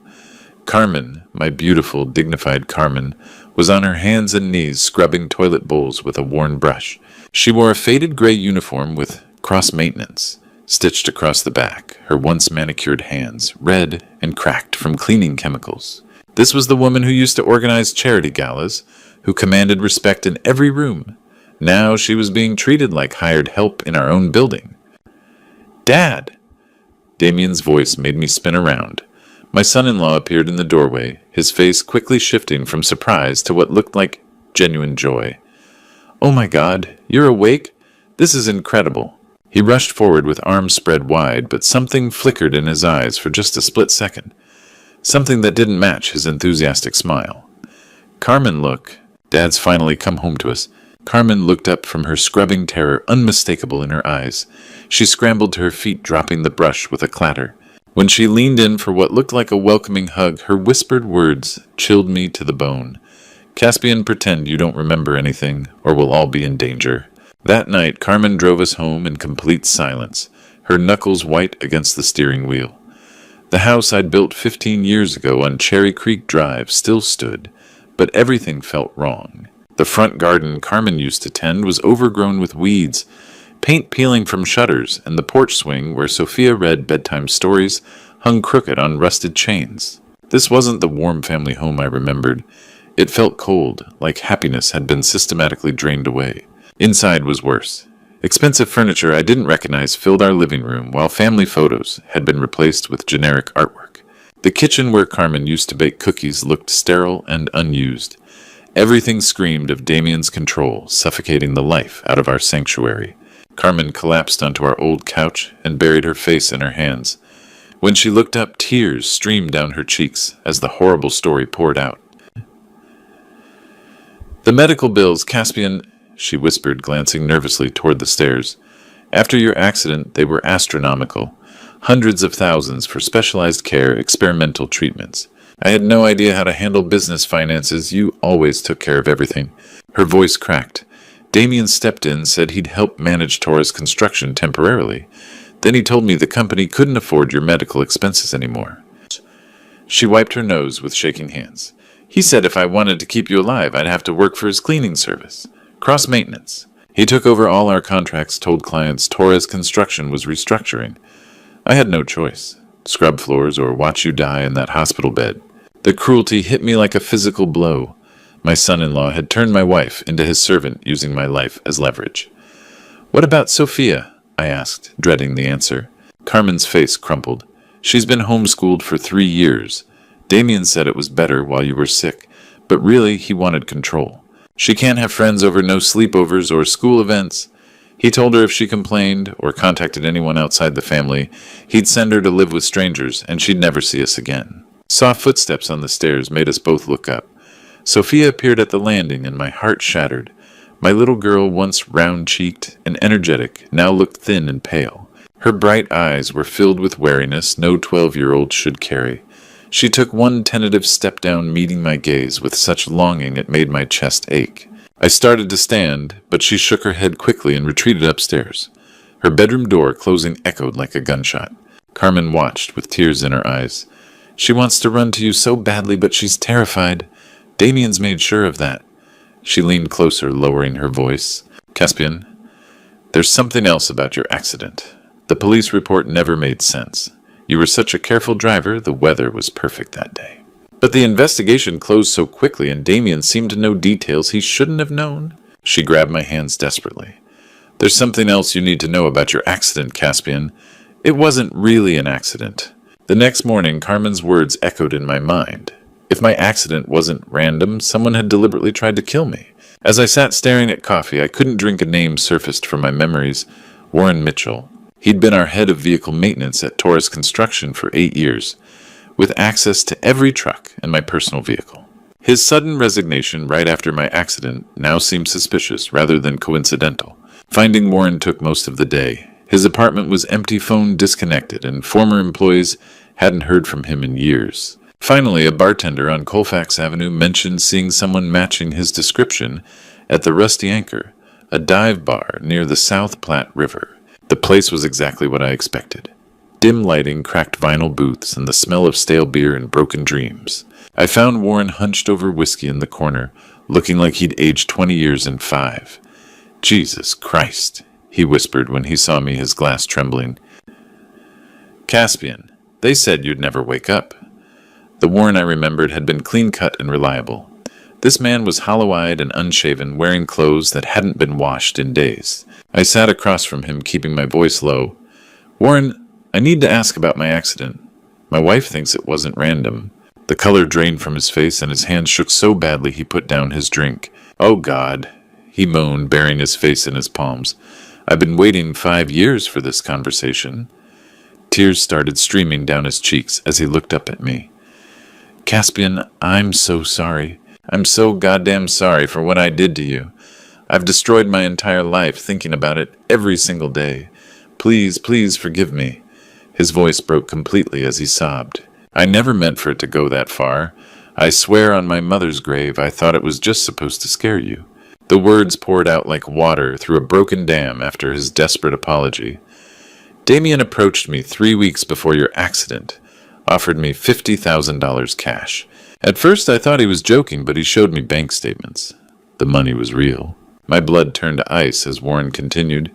Carmen, my beautiful, dignified Carmen, was on her hands and knees scrubbing toilet bowls with a worn brush. She wore a faded gray uniform with cross maintenance stitched across the back, her once manicured hands red and cracked from cleaning chemicals. This was the woman who used to organize charity galas, who commanded respect in every room. Now she was being treated like hired help in our own building. "Dad!" Damien's voice made me spin around. My son-in-law appeared in the doorway, his face quickly shifting from surprise to what looked like genuine joy. "Oh my God, you're awake? This is incredible." He rushed forward with arms spread wide, but something flickered in his eyes for just a split second. Something that didn't match his enthusiastic smile. "Carmen, look. Dad's finally come home to us." Carmen looked up from her scrubbing terror, unmistakable in her eyes. She scrambled to her feet, dropping the brush with a clatter. When she leaned in for what looked like a welcoming hug, her whispered words chilled me to the bone. "Caspian, pretend you don't remember anything, or we'll all be in danger." That night, Carmen drove us home in complete silence, her knuckles white against the steering wheel. The house I'd built 15 years ago on Cherry Creek Drive still stood, but everything felt wrong. The front garden Carmen used to tend was overgrown with weeds, paint peeling from shutters, and the porch swing where Sophia read bedtime stories hung crooked on rusted chains. This wasn't the warm family home I remembered. It felt cold, like happiness had been systematically drained away. Inside was worse. Expensive furniture I didn't recognize filled our living room, while family photos had been replaced with generic artwork. The kitchen where Carmen used to bake cookies looked sterile and unused. Everything screamed of Damien's control, suffocating the life out of our sanctuary. Carmen collapsed onto our old couch and buried her face in her hands. When she looked up, tears streamed down her cheeks as the horrible story poured out. "The medical bills, Caspian," she whispered, glancing nervously toward the stairs. "After your accident, they were astronomical. Hundreds of thousands for specialized care, experimental treatments. I had no idea how to handle business finances. You always took care of everything." Her voice cracked. "Damien stepped in, said he'd help manage Torres Construction temporarily. Then he told me the company couldn't afford your medical expenses anymore." She wiped her nose with shaking hands. "He said if I wanted to keep you alive, I'd have to work for his cleaning service. Cross-maintenance. He took over all our contracts, told clients Torres Construction was restructuring. I had no choice. Scrub floors or watch you die in that hospital bed. The cruelty hit me like a physical blow. My son-in-law had turned my wife into his servant, using my life as leverage." "What about Sophia?" I asked, dreading the answer. Carmen's face crumpled. "She's been homeschooled for 3 years. Damien said it was better while you were sick, but really he wanted control. She can't have friends over no sleepovers or school events. He told her if she complained or contacted anyone outside the family, he'd send her to live with strangers and she'd never see us again." Soft footsteps on the stairs made us both look up. Sophia appeared at the landing and my heart shattered. My little girl, once round-cheeked and energetic, now looked thin and pale. Her bright eyes were filled with wariness no 12-year-old should carry. She took one tentative step down, meeting my gaze with such longing it made my chest ache. I started to stand, but she shook her head quickly and retreated upstairs. Her bedroom door closing echoed like a gunshot. Carmen watched with tears in her eyes. "She wants to run to you so badly, but she's terrified. Damien's made sure of that." She leaned closer, lowering her voice. "Caspian, there's something else about your accident. The police report never made sense. You were such a careful driver, the weather was perfect that day. But the investigation closed so quickly and Damien seemed to know details he shouldn't have known." She grabbed my hands desperately. "There's something else you need to know about your accident, Caspian. It wasn't really an accident." The next morning, Carmen's words echoed in my mind. If my accident wasn't random, someone had deliberately tried to kill me. As I sat staring at coffee, I couldn't drink a name surfaced from my memories. Warren Mitchell. He'd been our head of vehicle maintenance at Torres Construction for 8 years, with access to every truck and my personal vehicle. His sudden resignation right after my accident now seemed suspicious rather than coincidental. Finding Warren took most of the day. His apartment was empty, phone disconnected, and former employees Hadn't heard from him in years. Finally, a bartender on Colfax Avenue mentioned seeing someone matching his description at the Rusty Anchor, a dive bar near the South Platte River. The place was exactly what I expected. Dim lighting, cracked vinyl booths, and the smell of stale beer and broken dreams. I found Warren hunched over whiskey in the corner, looking like he'd aged 20 years in 5. "Jesus Christ," he whispered when he saw me, his glass trembling. "Caspian, they said you'd never wake up." The Warren I remembered had been clean-cut and reliable. This man was hollow-eyed and unshaven, wearing clothes that hadn't been washed in days. I sat across from him, keeping my voice low. "Warren, I need to ask about my accident. My wife thinks it wasn't random." The color drained from his face, and his hand shook so badly he put down his drink. "Oh, God," he moaned, burying his face in his palms. "I've been waiting 5 years for this conversation." Tears started streaming down his cheeks as he looked up at me. "Caspian, I'm so sorry. I'm so goddamn sorry for what I did to you. I've destroyed my entire life thinking about it every single day. Please, please forgive me." His voice broke completely as he sobbed. "I never meant for it to go that far. I swear on my mother's grave I thought it was just supposed to scare you." The words poured out like water through a broken dam after his desperate apology. "Damien approached me 3 weeks before your accident, offered me $50,000 cash. At first I thought he was joking, but he showed me bank statements. The money was real." My blood turned to ice as Warren continued.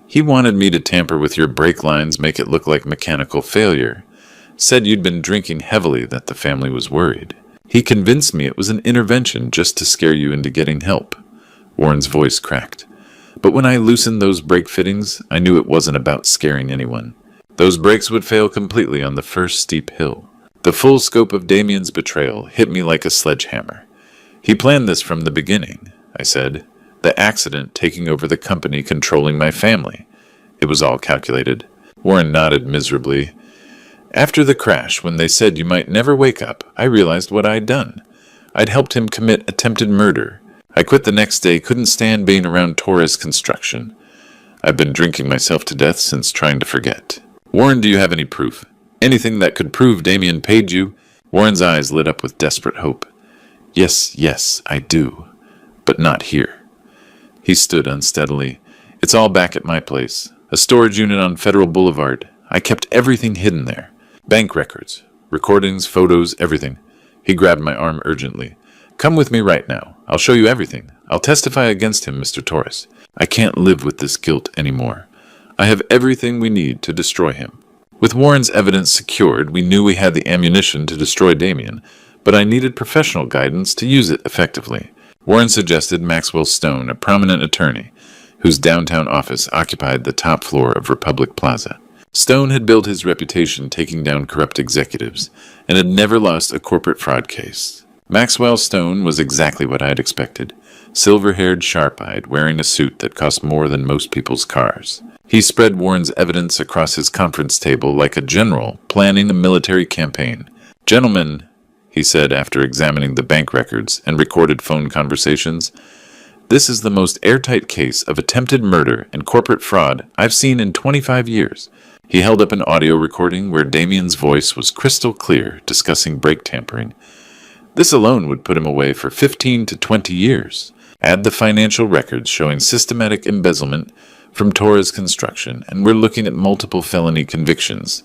"He wanted me to tamper with your brake lines, make it look like mechanical failure. Said you'd been drinking heavily, that the family was worried. He convinced me it was an intervention just to scare you into getting help." Warren's voice cracked. "But when I loosened those brake fittings, I knew it wasn't about scaring anyone. Those brakes would fail completely on the first steep hill. The full scope of Damien's betrayal hit me like a sledgehammer. He planned this from the beginning," I said. "The accident taking over the company, controlling my family. It was all calculated." Warren nodded miserably. "After the crash, when they said you might never wake up, I realized what I'd done. I'd helped him commit attempted murder. I quit the next day, couldn't stand being around Torres Construction. I've been drinking myself to death since, trying to forget." "Warren, do you have any proof? Anything that could prove Damien paid you?" Warren's eyes lit up with desperate hope. Yes, I do. But not here." He stood unsteadily. "It's all back at my place. A storage unit on Federal Boulevard. I kept everything hidden there. Bank records, recordings, photos, everything." He grabbed my arm urgently. "Come with me right now. I'll show you everything. I'll testify against him, Mr. Torres. I can't live with this guilt anymore. I have everything we need to destroy him." With Warren's evidence secured, we knew we had the ammunition to destroy Damien, but I needed professional guidance to use it effectively. Warren suggested Maxwell Stone, a prominent attorney, whose downtown office occupied the top floor of Republic Plaza. Stone had built his reputation taking down corrupt executives, and had never lost a corporate fraud case. Maxwell Stone was exactly what I had expected. Silver-haired, sharp-eyed, wearing a suit that cost more than most people's cars. He spread Warren's evidence across his conference table like a general planning a military campaign. "Gentlemen," he said after examining the bank records and recorded phone conversations, "this is the most airtight case of attempted murder and corporate fraud I've seen in 25 years. He held up an audio recording where Damien's voice was crystal clear, discussing brake tampering. "This alone would put him away for 15 to 20 years. Add the financial records showing systematic embezzlement from Torres Construction, and we're looking at multiple felony convictions."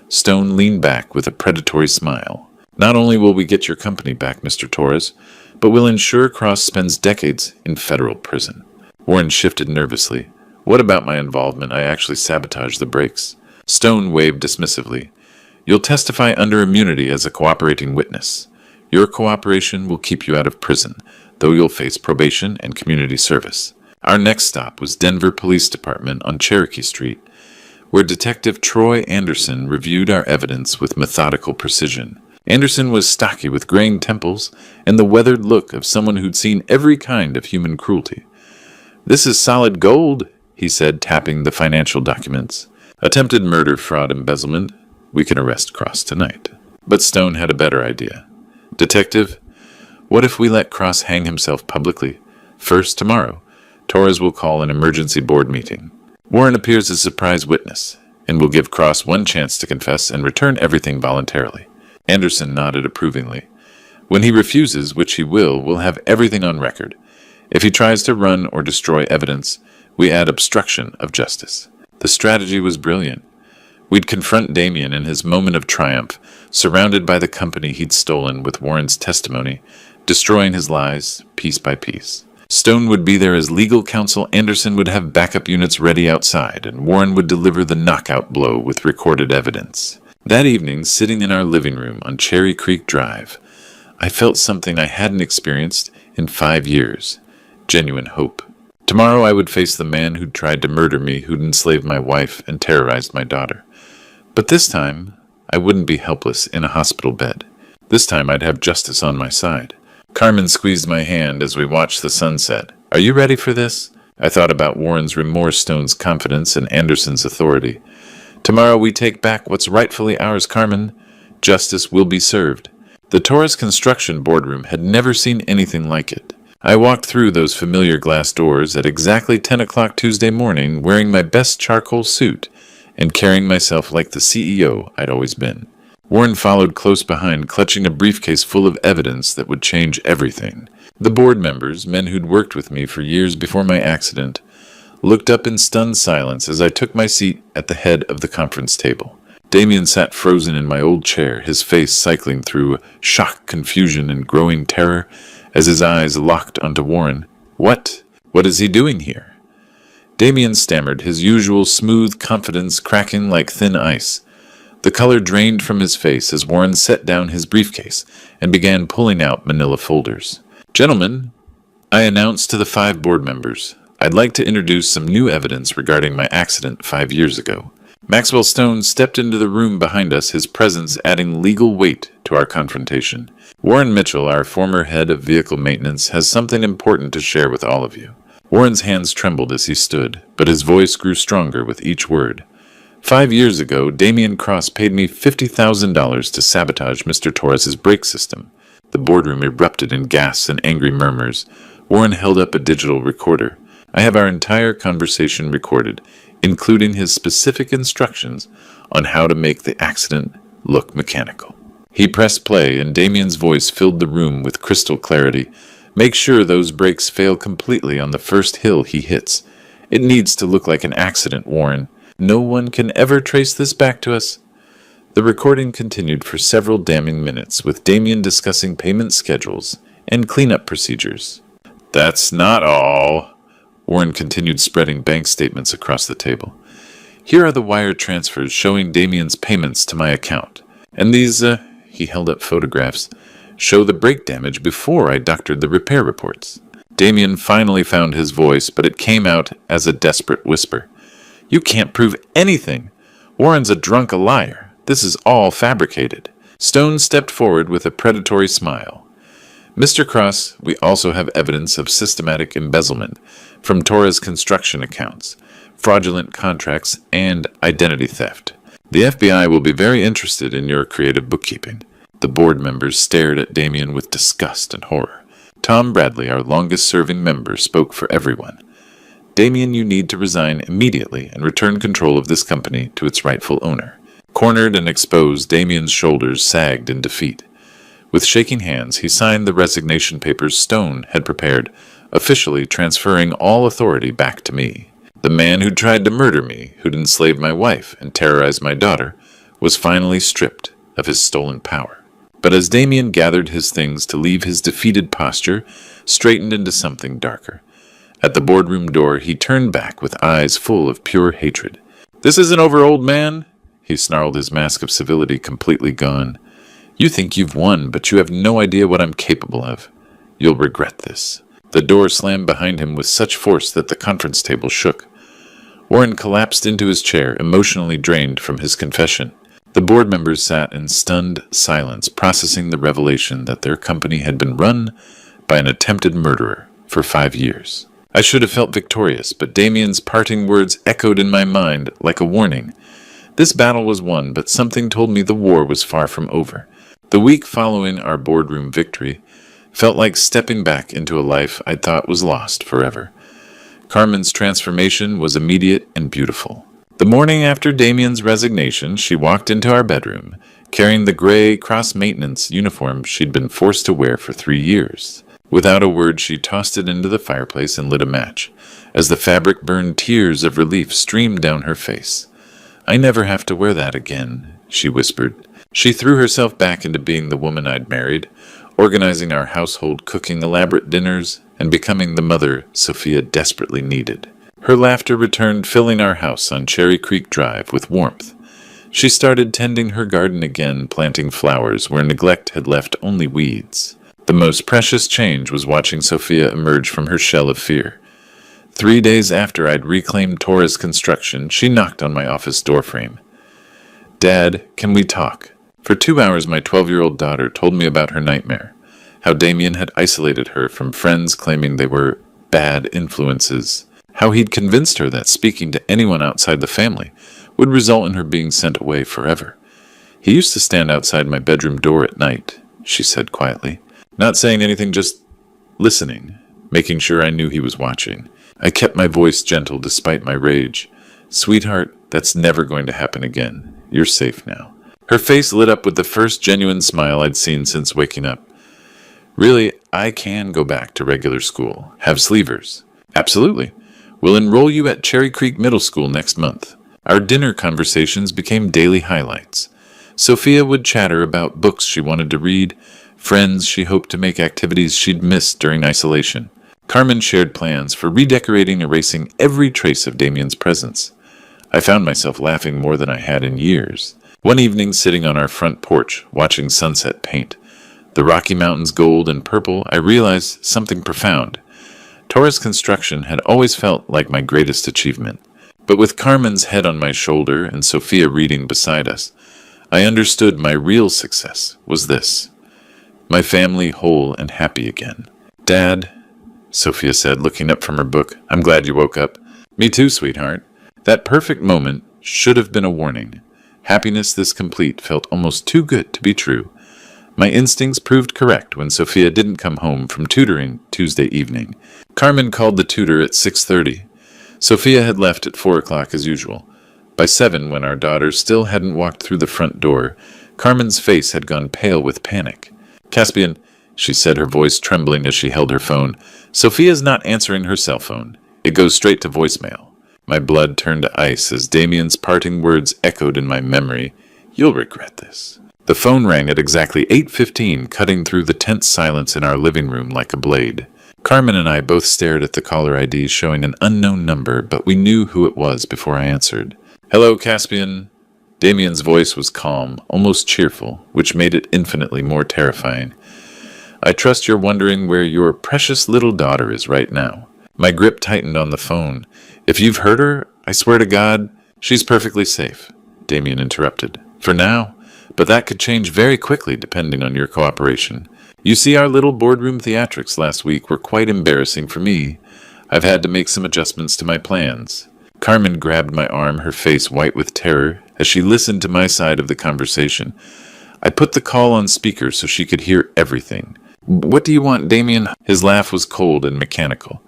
Stone leaned back with a predatory smile. "Not only will we get your company back, Mr. Torres, but we'll ensure Cross spends decades in federal prison." Warren shifted nervously. "What about my involvement? I actually sabotaged the brakes." Stone waved dismissively. "You'll testify under immunity as a cooperating witness. Your cooperation will keep you out of prison, though you'll face probation and community service." Our next stop was Denver Police Department on Cherokee Street, where Detective Troy Anderson reviewed our evidence with methodical precision. Anderson was stocky with graying temples and the weathered look of someone who'd seen every kind of human cruelty. "This is solid gold," he said, tapping the financial documents. "Attempted murder, fraud, embezzlement. We can arrest Cross tonight." But Stone had a better idea. "Detective, what if we let Cross hang himself publicly? First, tomorrow, Torres will call an emergency board meeting. Warren appears as surprise witness. and we'll give Cross one chance to confess and return everything voluntarily. Anderson nodded approvingly. When he refuses, which he will, we'll have everything on record. If he tries to run or destroy evidence, we add obstruction of justice. The strategy was brilliant. We'd confront Damien in his moment of triumph, surrounded by the company he'd stolen with Warren's testimony, destroying his lies piece by piece. Stone would be there as legal counsel, Anderson would have backup units ready outside, and Warren would deliver the knockout blow with recorded evidence. That evening, sitting in our living room on Cherry Creek Drive, I felt something I hadn't experienced in 5 years. Genuine hope. Tomorrow I would face the man who'd tried to murder me, who'd enslaved my wife and terrorized my daughter. But this time, I wouldn't be helpless in a hospital bed. This time I'd have justice on my side. Carmen squeezed my hand as we watched the sunset. Are you ready for this? I thought about Warren's remorse, Stone's confidence, and Anderson's authority. Tomorrow we take back what's rightfully ours, Carmen. Justice will be served. The Torres Construction boardroom had never seen anything like it. I walked through those familiar glass doors at exactly 10 o'clock Tuesday morning, wearing my best charcoal suit and carrying myself like the CEO I'd always been. Warren followed close behind, clutching a briefcase full of evidence that would change everything. The board members, men who'd worked with me for years before my accident, looked up in stunned silence as I took my seat at the head of the conference table. Damien sat frozen in my old chair, his face cycling through shock, confusion, and growing terror as his eyes locked onto Warren. What is he doing here? Damien stammered, his usual smooth confidence cracking like thin ice. The color drained from his face as Warren set down his briefcase and began pulling out manila folders. Gentlemen, I announced to the 5 board members, I'd like to introduce some new evidence regarding my accident 5 years ago. Maxwell Stone stepped into the room behind us, his presence adding legal weight to our confrontation. Warren Mitchell, our former head of vehicle maintenance, has something important to share with all of you. Warren's hands trembled as he stood, but his voice grew stronger with each word. 5 years ago, Damien Cross paid me $50,000 to sabotage Mr. Torres's brake system. The boardroom erupted in gasps and angry murmurs. Warren held up a digital recorder. I have our entire conversation recorded, including his specific instructions on how to make the accident look mechanical. He pressed play, and Damien's voice filled the room with crystal clarity. Make sure those brakes fail completely on the first hill he hits. It needs to look like an accident, Warren. No one can ever trace this back to us. The recording continued for several damning minutes, with Damien discussing payment schedules and cleanup procedures. That's not all. Warren continued spreading bank statements across the table. Here are the wire transfers showing Damien's payments to my account. And these, he held up photographs, show the brake damage before I doctored the repair reports. Damien finally found his voice, but it came out as a desperate whisper. You can't prove anything. Warren's a drunk liar. This is all fabricated. Stone stepped forward with a predatory smile. Mr. Cross, we also have evidence of systematic embezzlement from Torres Construction accounts, fraudulent contracts, and identity theft. The FBI will be very interested in your creative bookkeeping. The board members stared at Damien with disgust and horror. Tom Bradley, our longest-serving member, spoke for everyone. Damien, you need to resign immediately and return control of this company to its rightful owner. Cornered and exposed, Damien's shoulders sagged in defeat. With shaking hands, he signed the resignation papers Stone had prepared, officially transferring all authority back to me. The man who'd tried to murder me, who'd enslaved my wife and terrorized my daughter, was finally stripped of his stolen power. But as Damien gathered his things to leave, his defeated posture straightened into something darker. At the boardroom door, he turned back with eyes full of pure hatred. This isn't over, old man, he snarled, his mask of civility completely gone. You think you've won, but you have no idea what I'm capable of. You'll regret this. The door slammed behind him with such force that the conference table shook. Warren collapsed into his chair, emotionally drained from his confession. The board members sat in stunned silence, processing the revelation that their company had been run by an attempted murderer for 5 years. I should have felt victorious, but Damien's parting words echoed in my mind like a warning. This battle was won, but something told me the war was far from over. The week following our boardroom victory felt like stepping back into a life I'd thought was lost forever. Carmen's transformation was immediate and beautiful. The morning after Damien's resignation, she walked into our bedroom, carrying the gray cross-maintenance uniform she'd been forced to wear for 3 years. Without a word, she tossed it into the fireplace and lit a match. As the fabric burned, tears of relief streamed down her face. "I never have to wear that again," she whispered. She threw herself back into being the woman I'd married, organizing our household, cooking elaborate dinners, and becoming the mother Sophia desperately needed. Her laughter returned, filling our house on Cherry Creek Drive with warmth. She started tending her garden again, planting flowers where neglect had left only weeds. The most precious change was watching Sophia emerge from her shell of fear. 3 days after I'd reclaimed Torres Construction, she knocked on my office doorframe. "Dad, can we talk?" For 2 hours, my 12-year-old daughter told me about her nightmare, how Damien had isolated her from friends claiming they were bad influences, how he'd convinced her that speaking to anyone outside the family would result in her being sent away forever. "He used to stand outside my bedroom door at night," she said quietly, not saying anything, just listening, making sure I knew he was watching. I kept my voice gentle despite my rage. "Sweetheart, that's never going to happen again. You're safe now." Her face lit up with the first genuine smile I'd seen since waking up. "Really, I can go back to regular school. Have sleevers." "Absolutely. We'll enroll you at Cherry Creek Middle School next month." Our dinner conversations became daily highlights. Sophia would chatter about books she wanted to read, friends she hoped to make, activities she'd missed during isolation. Carmen shared plans for redecorating, erasing every trace of Damien's presence. I found myself laughing more than I had in years. One evening, sitting on our front porch, watching sunset paint, the Rocky Mountains gold and purple, I realized something profound. Torres Construction had always felt like my greatest achievement. But with Carmen's head on my shoulder and Sophia reading beside us, I understood my real success was this: my family whole and happy again. "Dad," Sophia said, looking up from her book, "I'm glad you woke up." "Me too, sweetheart." That perfect moment should have been a warning. Happiness this complete felt almost too good to be true. My instincts proved correct when Sophia didn't come home from tutoring Tuesday evening. Carmen called the tutor at 6:30. Sophia had left at 4 o'clock as usual. By 7, when our daughter still hadn't walked through the front door, Carmen's face had gone pale with panic. "Caspian," she said, her voice trembling as she held her phone, "Sophia's not answering her cell phone. It goes straight to voicemail." My blood turned to ice as Damien's parting words echoed in my memory. "You'll regret this." The phone rang at exactly 8:15, cutting through the tense silence in our living room like a blade. Carmen and I both stared at the caller ID showing an unknown number, but we knew who it was before I answered. "Hello, Caspian." Damien's voice was calm, almost cheerful, which made it infinitely more terrifying. "I trust you're wondering where your precious little daughter is right now." My grip tightened on the phone. "If you've heard her, I swear to God, she's perfectly safe," Damien interrupted. "For now, but that could change very quickly depending on your cooperation. You see, our little boardroom theatrics last week were quite embarrassing for me. I've had to make some adjustments to my plans." Carmen grabbed my arm, her face white with terror, as she listened to my side of the conversation. I put the call on speaker so she could hear everything. "What do you want, Damien?" His laugh was cold and mechanical.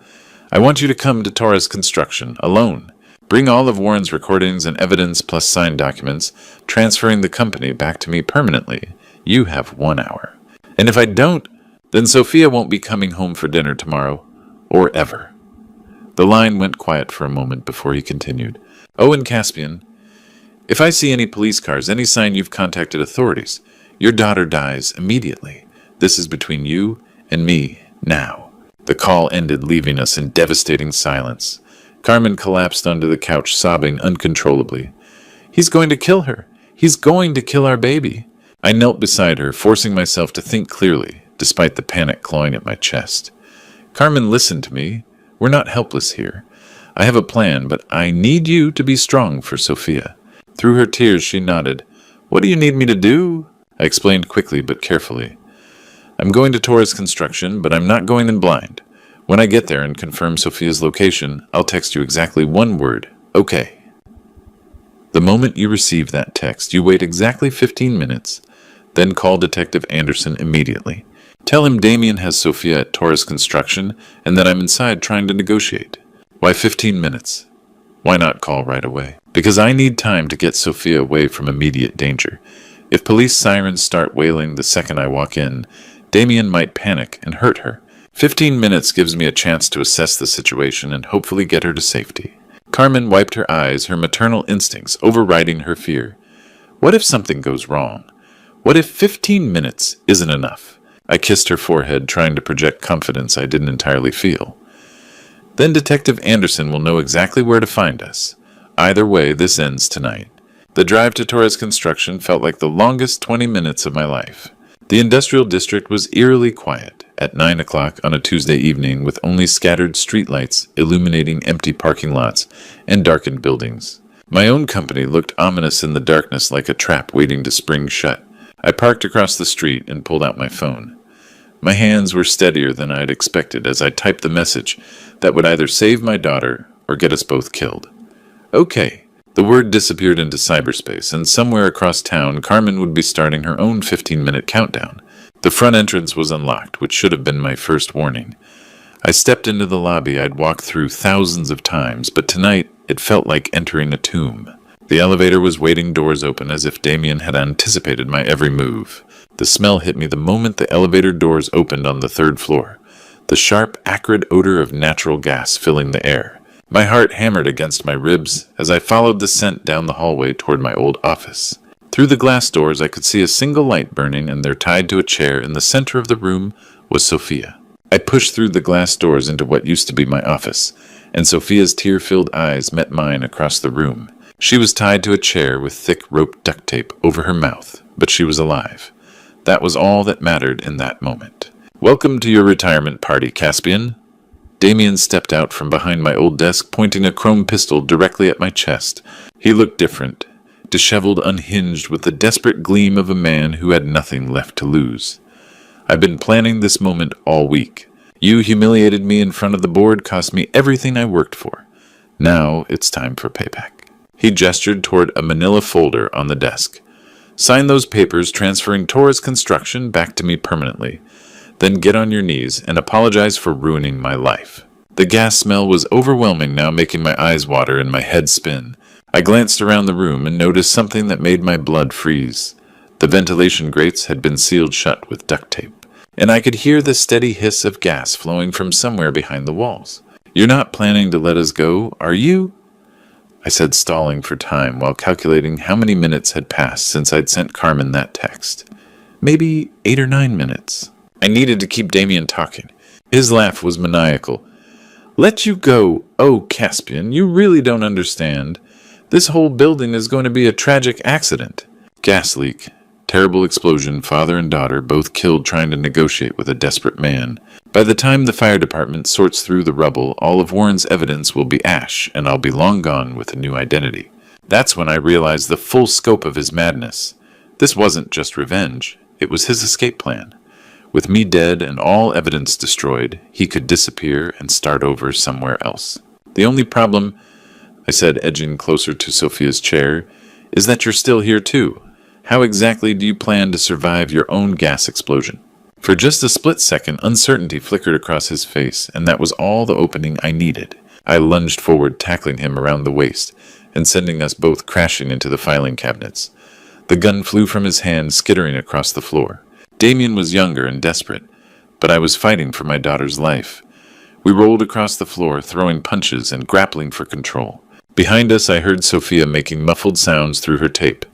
"I want you to come to Torres Construction, alone. Bring all of Warren's recordings and evidence plus signed documents, transferring the company back to me permanently. You have 1 hour. And if I don't, then Sophia won't be coming home for dinner tomorrow, or ever." The line went quiet for a moment before he continued. "Oh, and Caspian, if I see any police cars, any sign you've contacted authorities, your daughter dies immediately. This is between you and me now." The call ended, leaving us in devastating silence. Carmen collapsed onto the couch, sobbing uncontrollably. "He's going to kill her. He's going to kill our baby." I knelt beside her, forcing myself to think clearly, despite the panic clawing at my chest. "Carmen, listen to me. We're not helpless here. I have a plan, but I need you to be strong for Sophia." Through her tears, she nodded. "What do you need me to do?" I explained quickly but carefully. "I'm going to Torres Construction, but I'm not going in blind. When I get there and confirm Sophia's location, I'll text you exactly one word: okay. The moment you receive that text, you wait exactly 15 minutes, then call Detective Anderson immediately. Tell him Damien has Sophia at Torres Construction and that I'm inside trying to negotiate." "Why 15 minutes?" Why not call right away? Because I need time to get Sophia away from immediate danger. If police sirens start wailing the second I walk in, Damien might panic and hurt her. 15 minutes gives me a chance to assess the situation and hopefully get her to safety. Carmen wiped her eyes, her maternal instincts overriding her fear. What if something goes wrong? What if 15 minutes isn't enough? I kissed her forehead, trying to project confidence I didn't entirely feel. Then Detective Anderson will know exactly where to find us. Either way, this ends tonight. The drive to Torres Construction felt like the longest 20 minutes of my life. The industrial district was eerily quiet at 9 o'clock on a Tuesday evening, with only scattered streetlights illuminating empty parking lots and darkened buildings. My own company looked ominous in the darkness, like a trap waiting to spring shut. I parked across the street and pulled out my phone. My hands were steadier than I had expected as I typed the message that would either save my daughter or get us both killed. Okay. The word disappeared into cyberspace, and somewhere across town, Carmen would be starting her own 15-minute countdown. The front entrance was unlocked, which should have been my first warning. I stepped into the lobby I'd walked through thousands of times, but tonight it felt like entering a tomb. The elevator was waiting, doors open, as if Damien had anticipated my every move. The smell hit me the moment the elevator doors opened on the 3rd floor, the sharp, acrid odor of natural gas filling the air. My heart hammered against my ribs as I followed the scent down the hallway toward my old office. Through the glass doors I could see a single light burning, and there, tied to a chair in the center of the room, was Sophia. I pushed through the glass doors into what used to be my office, and Sophia's tear-filled eyes met mine across the room. She was tied to a chair with thick rope duct tape over her mouth, but she was alive. That was all that mattered in that moment. "Welcome to your retirement party, Caspian." Damien stepped out from behind my old desk, pointing a chrome pistol directly at my chest. He looked different, disheveled, unhinged, with the desperate gleam of a man who had nothing left to lose. "I've been planning this moment all week. You humiliated me in front of the board, cost me everything I worked for. Now it's time for payback." He gestured toward a manila folder on the desk. "Sign those papers transferring Torres Construction back to me permanently. Then get on your knees and apologize for ruining my life." The gas smell was overwhelming now, making my eyes water and my head spin. I glanced around the room and noticed something that made my blood freeze. The ventilation grates had been sealed shut with duct tape, and I could hear the steady hiss of gas flowing from somewhere behind the walls. "You're not planning to let us go, are you?" I said, stalling for time while calculating how many minutes had passed since I'd sent Carmen that text. Maybe 8 or 9 minutes. I needed to keep Damien talking. His laugh was maniacal. "Let you go? Oh, Caspian, you really don't understand. This whole building is going to be a tragic accident. Gas leak. Terrible explosion, father and daughter both killed trying to negotiate with a desperate man. By the time the fire department sorts through the rubble, all of Warren's evidence will be ash, and I'll be long gone with a new identity." That's when I realized the full scope of his madness. This wasn't just revenge. It was his escape plan. With me dead and all evidence destroyed, he could disappear and start over somewhere else. "The only problem," I said, edging closer to Sophia's chair, "is that you're still here too. How exactly do you plan to survive your own gas explosion?" For just a split second, uncertainty flickered across his face, and that was all the opening I needed. I lunged forward, tackling him around the waist, and sending us both crashing into the filing cabinets. The gun flew from his hand, skittering across the floor. Damien was younger and desperate, but I was fighting for my daughter's life. We rolled across the floor, throwing punches and grappling for control. Behind us, I heard Sophia making muffled sounds through her tape,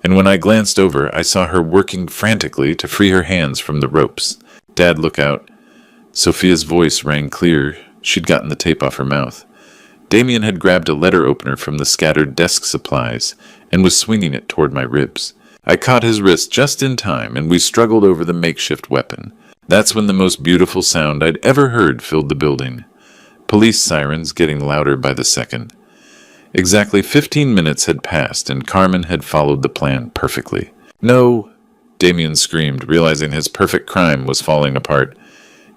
and when I glanced over, I saw her working frantically to free her hands from the ropes. "Dad, look out." Sophia's voice rang clear. She'd gotten the tape off her mouth. Damien had grabbed a letter opener from the scattered desk supplies and was swinging it toward my ribs. I caught his wrist just in time, and we struggled over the makeshift weapon. That's when the most beautiful sound I'd ever heard filled the building. Police sirens getting louder by the second. Exactly 15 minutes had passed, and Carmen had followed the plan perfectly. "No!" Damien screamed, realizing his perfect crime was falling apart.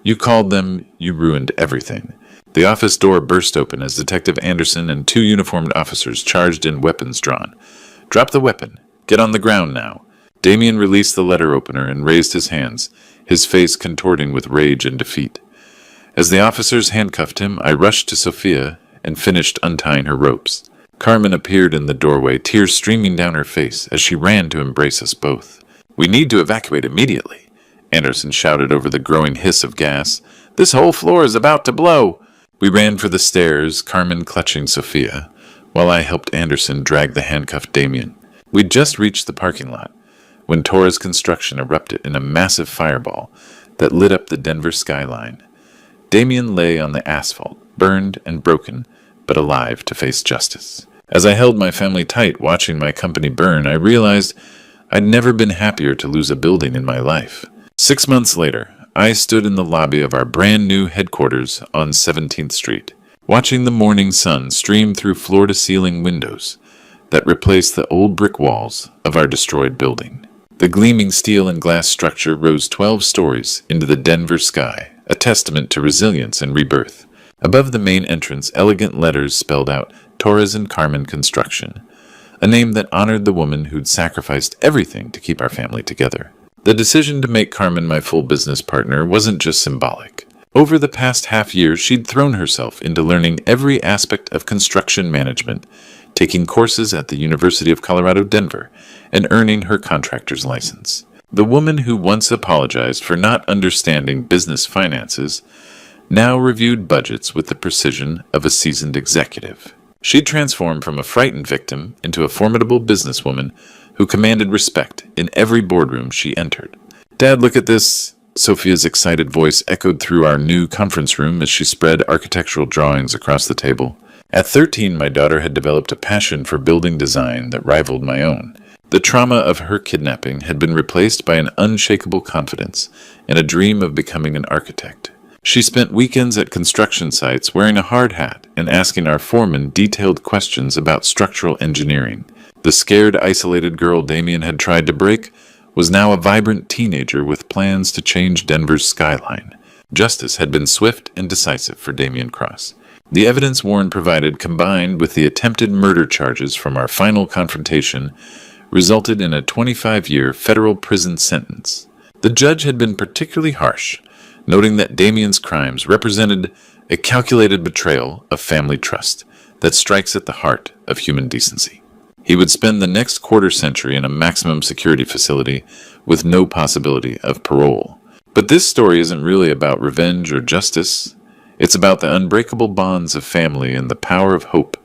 "You called them, you ruined everything." The office door burst open as Detective Anderson and 2 uniformed officers charged in, weapons drawn. "Drop the weapon. Get on the ground now." Damien released the letter opener and raised his hands, his face contorting with rage and defeat. As the officers handcuffed him, I rushed to Sophia and finished untying her ropes. Carmen appeared in the doorway, tears streaming down her face as she ran to embrace us both. "We need to evacuate immediately," Anderson shouted over the growing hiss of gas. "This whole floor is about to blow." We ran for the stairs, Carmen clutching Sophia, while I helped Anderson drag the handcuffed Damien. We'd just reached the parking lot when Torres Construction erupted in a massive fireball that lit up the Denver skyline. Damien lay on the asphalt, burned and broken, but alive to face justice. As I held my family tight watching my company burn, I realized I'd never been happier to lose a building in my life. 6 months later, I stood in the lobby of our brand new headquarters on 17th Street, watching the morning sun stream through floor-to-ceiling windows that replaced the old brick walls of our destroyed building. The gleaming steel and glass structure rose 12 stories into the Denver sky, a testament to resilience and rebirth. Above the main entrance, elegant letters spelled out Torres and Carmen Construction, a name that honored the woman who'd sacrificed everything to keep our family together. The decision to make Carmen my full business partner wasn't just symbolic. Over the past half year, she'd thrown herself into learning every aspect of construction management, taking courses at the University of Colorado, Denver, and earning her contractor's license. The woman who once apologized for not understanding business finances now reviewed budgets with the precision of a seasoned executive. She'd transformed from a frightened victim into a formidable businesswoman who commanded respect in every boardroom she entered. "Dad, look at this." Sophia's excited voice echoed through our new conference room as she spread architectural drawings across the table. At 13, my daughter had developed a passion for building design that rivaled my own. The trauma of her kidnapping had been replaced by an unshakable confidence and a dream of becoming an architect. She spent weekends at construction sites wearing a hard hat and asking our foreman detailed questions about structural engineering. The scared, isolated girl Damien had tried to break was now a vibrant teenager with plans to change Denver's skyline. Justice had been swift and decisive for Damien Cross. The evidence Warren provided, combined with the attempted murder charges from our final confrontation, resulted in a 25-year federal prison sentence. The judge had been particularly harsh, noting that Damien's crimes represented a calculated betrayal of family trust that strikes at the heart of human decency. He would spend the next quarter-century in a maximum security facility with no possibility of parole. But this story isn't really about revenge or justice. It's about the unbreakable bonds of family and the power of hope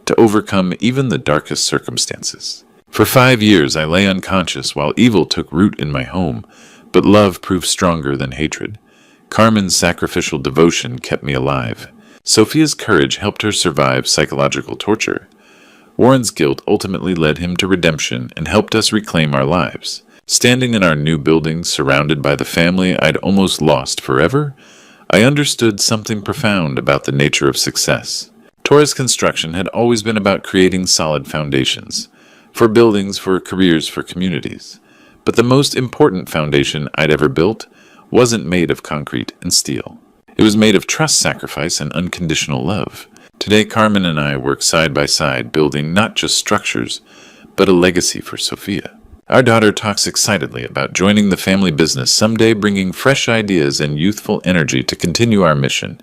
to overcome even the darkest circumstances. For 5 years, I lay unconscious while evil took root in my home, but love proved stronger than hatred. Carmen's sacrificial devotion kept me alive. Sophia's courage helped her survive psychological torture. Warren's guilt ultimately led him to redemption and helped us reclaim our lives. Standing in our new building, surrounded by the family I'd almost lost forever, I understood something profound about the nature of success. Torres Construction had always been about creating solid foundations, for buildings, for careers, for communities. But the most important foundation I'd ever built wasn't made of concrete and steel. It was made of trust, sacrifice, and unconditional love. Today, Carmen and I work side by side, building not just structures, but a legacy for Sophia. Our daughter talks excitedly about joining the family business someday, bringing fresh ideas and youthful energy to continue our mission.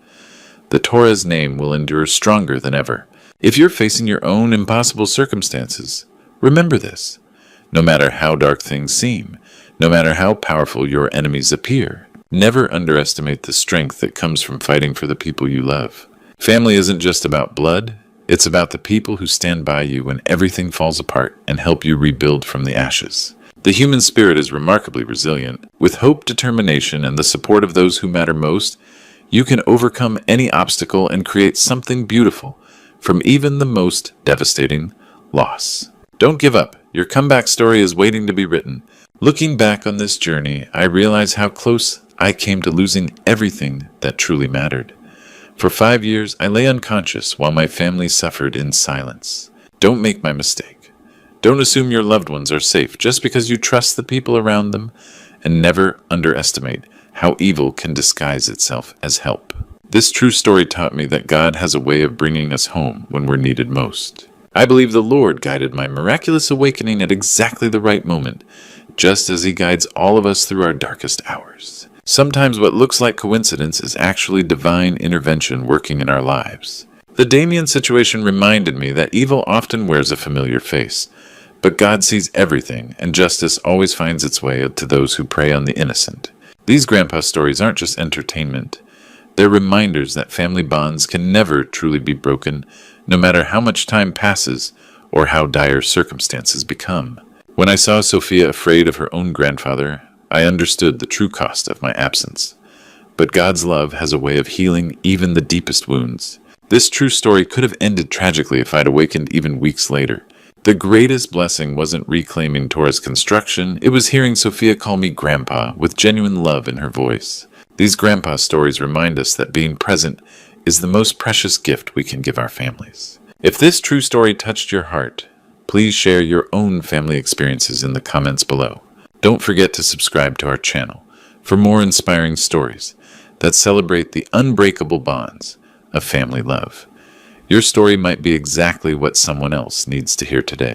The Torres name will endure stronger than ever. If you're facing your own impossible circumstances, remember this. No matter how dark things seem, no matter how powerful your enemies appear, never underestimate the strength that comes from fighting for the people you love. Family isn't just about blood, it's about the people who stand by you when everything falls apart and help you rebuild from the ashes. The human spirit is remarkably resilient. With hope, determination, and the support of those who matter most, you can overcome any obstacle and create something beautiful from even the most devastating loss. Don't give up. Your comeback story is waiting to be written. Looking back on this journey, I realize how close I came to losing everything that truly mattered. For 5 years, I lay unconscious while my family suffered in silence. Don't make my mistake. Don't assume your loved ones are safe just because you trust the people around them, and never underestimate how evil can disguise itself as help. This true story taught me that God has a way of bringing us home when we're needed most. I believe the Lord guided my miraculous awakening at exactly the right moment, just as He guides all of us through our darkest hours. Sometimes what looks like coincidence is actually divine intervention working in our lives. The Damien situation reminded me that evil often wears a familiar face, but God sees everything, and justice always finds its way to those who prey on the innocent. These grandpa stories aren't just entertainment. They're reminders that family bonds can never truly be broken, no matter how much time passes or how dire circumstances become. When I saw Sophia afraid of her own grandfather, I understood the true cost of my absence. But God's love has a way of healing even the deepest wounds. This true story could have ended tragically if I'd awakened even weeks later. The greatest blessing wasn't reclaiming Tora's construction, it was hearing Sophia call me Grandpa with genuine love in her voice. These grandpa stories remind us that being present is the most precious gift we can give our families. If this true story touched your heart, please share your own family experiences in the comments below. Don't forget to subscribe to our channel for more inspiring stories that celebrate the unbreakable bonds of family love. Your story might be exactly what someone else needs to hear today.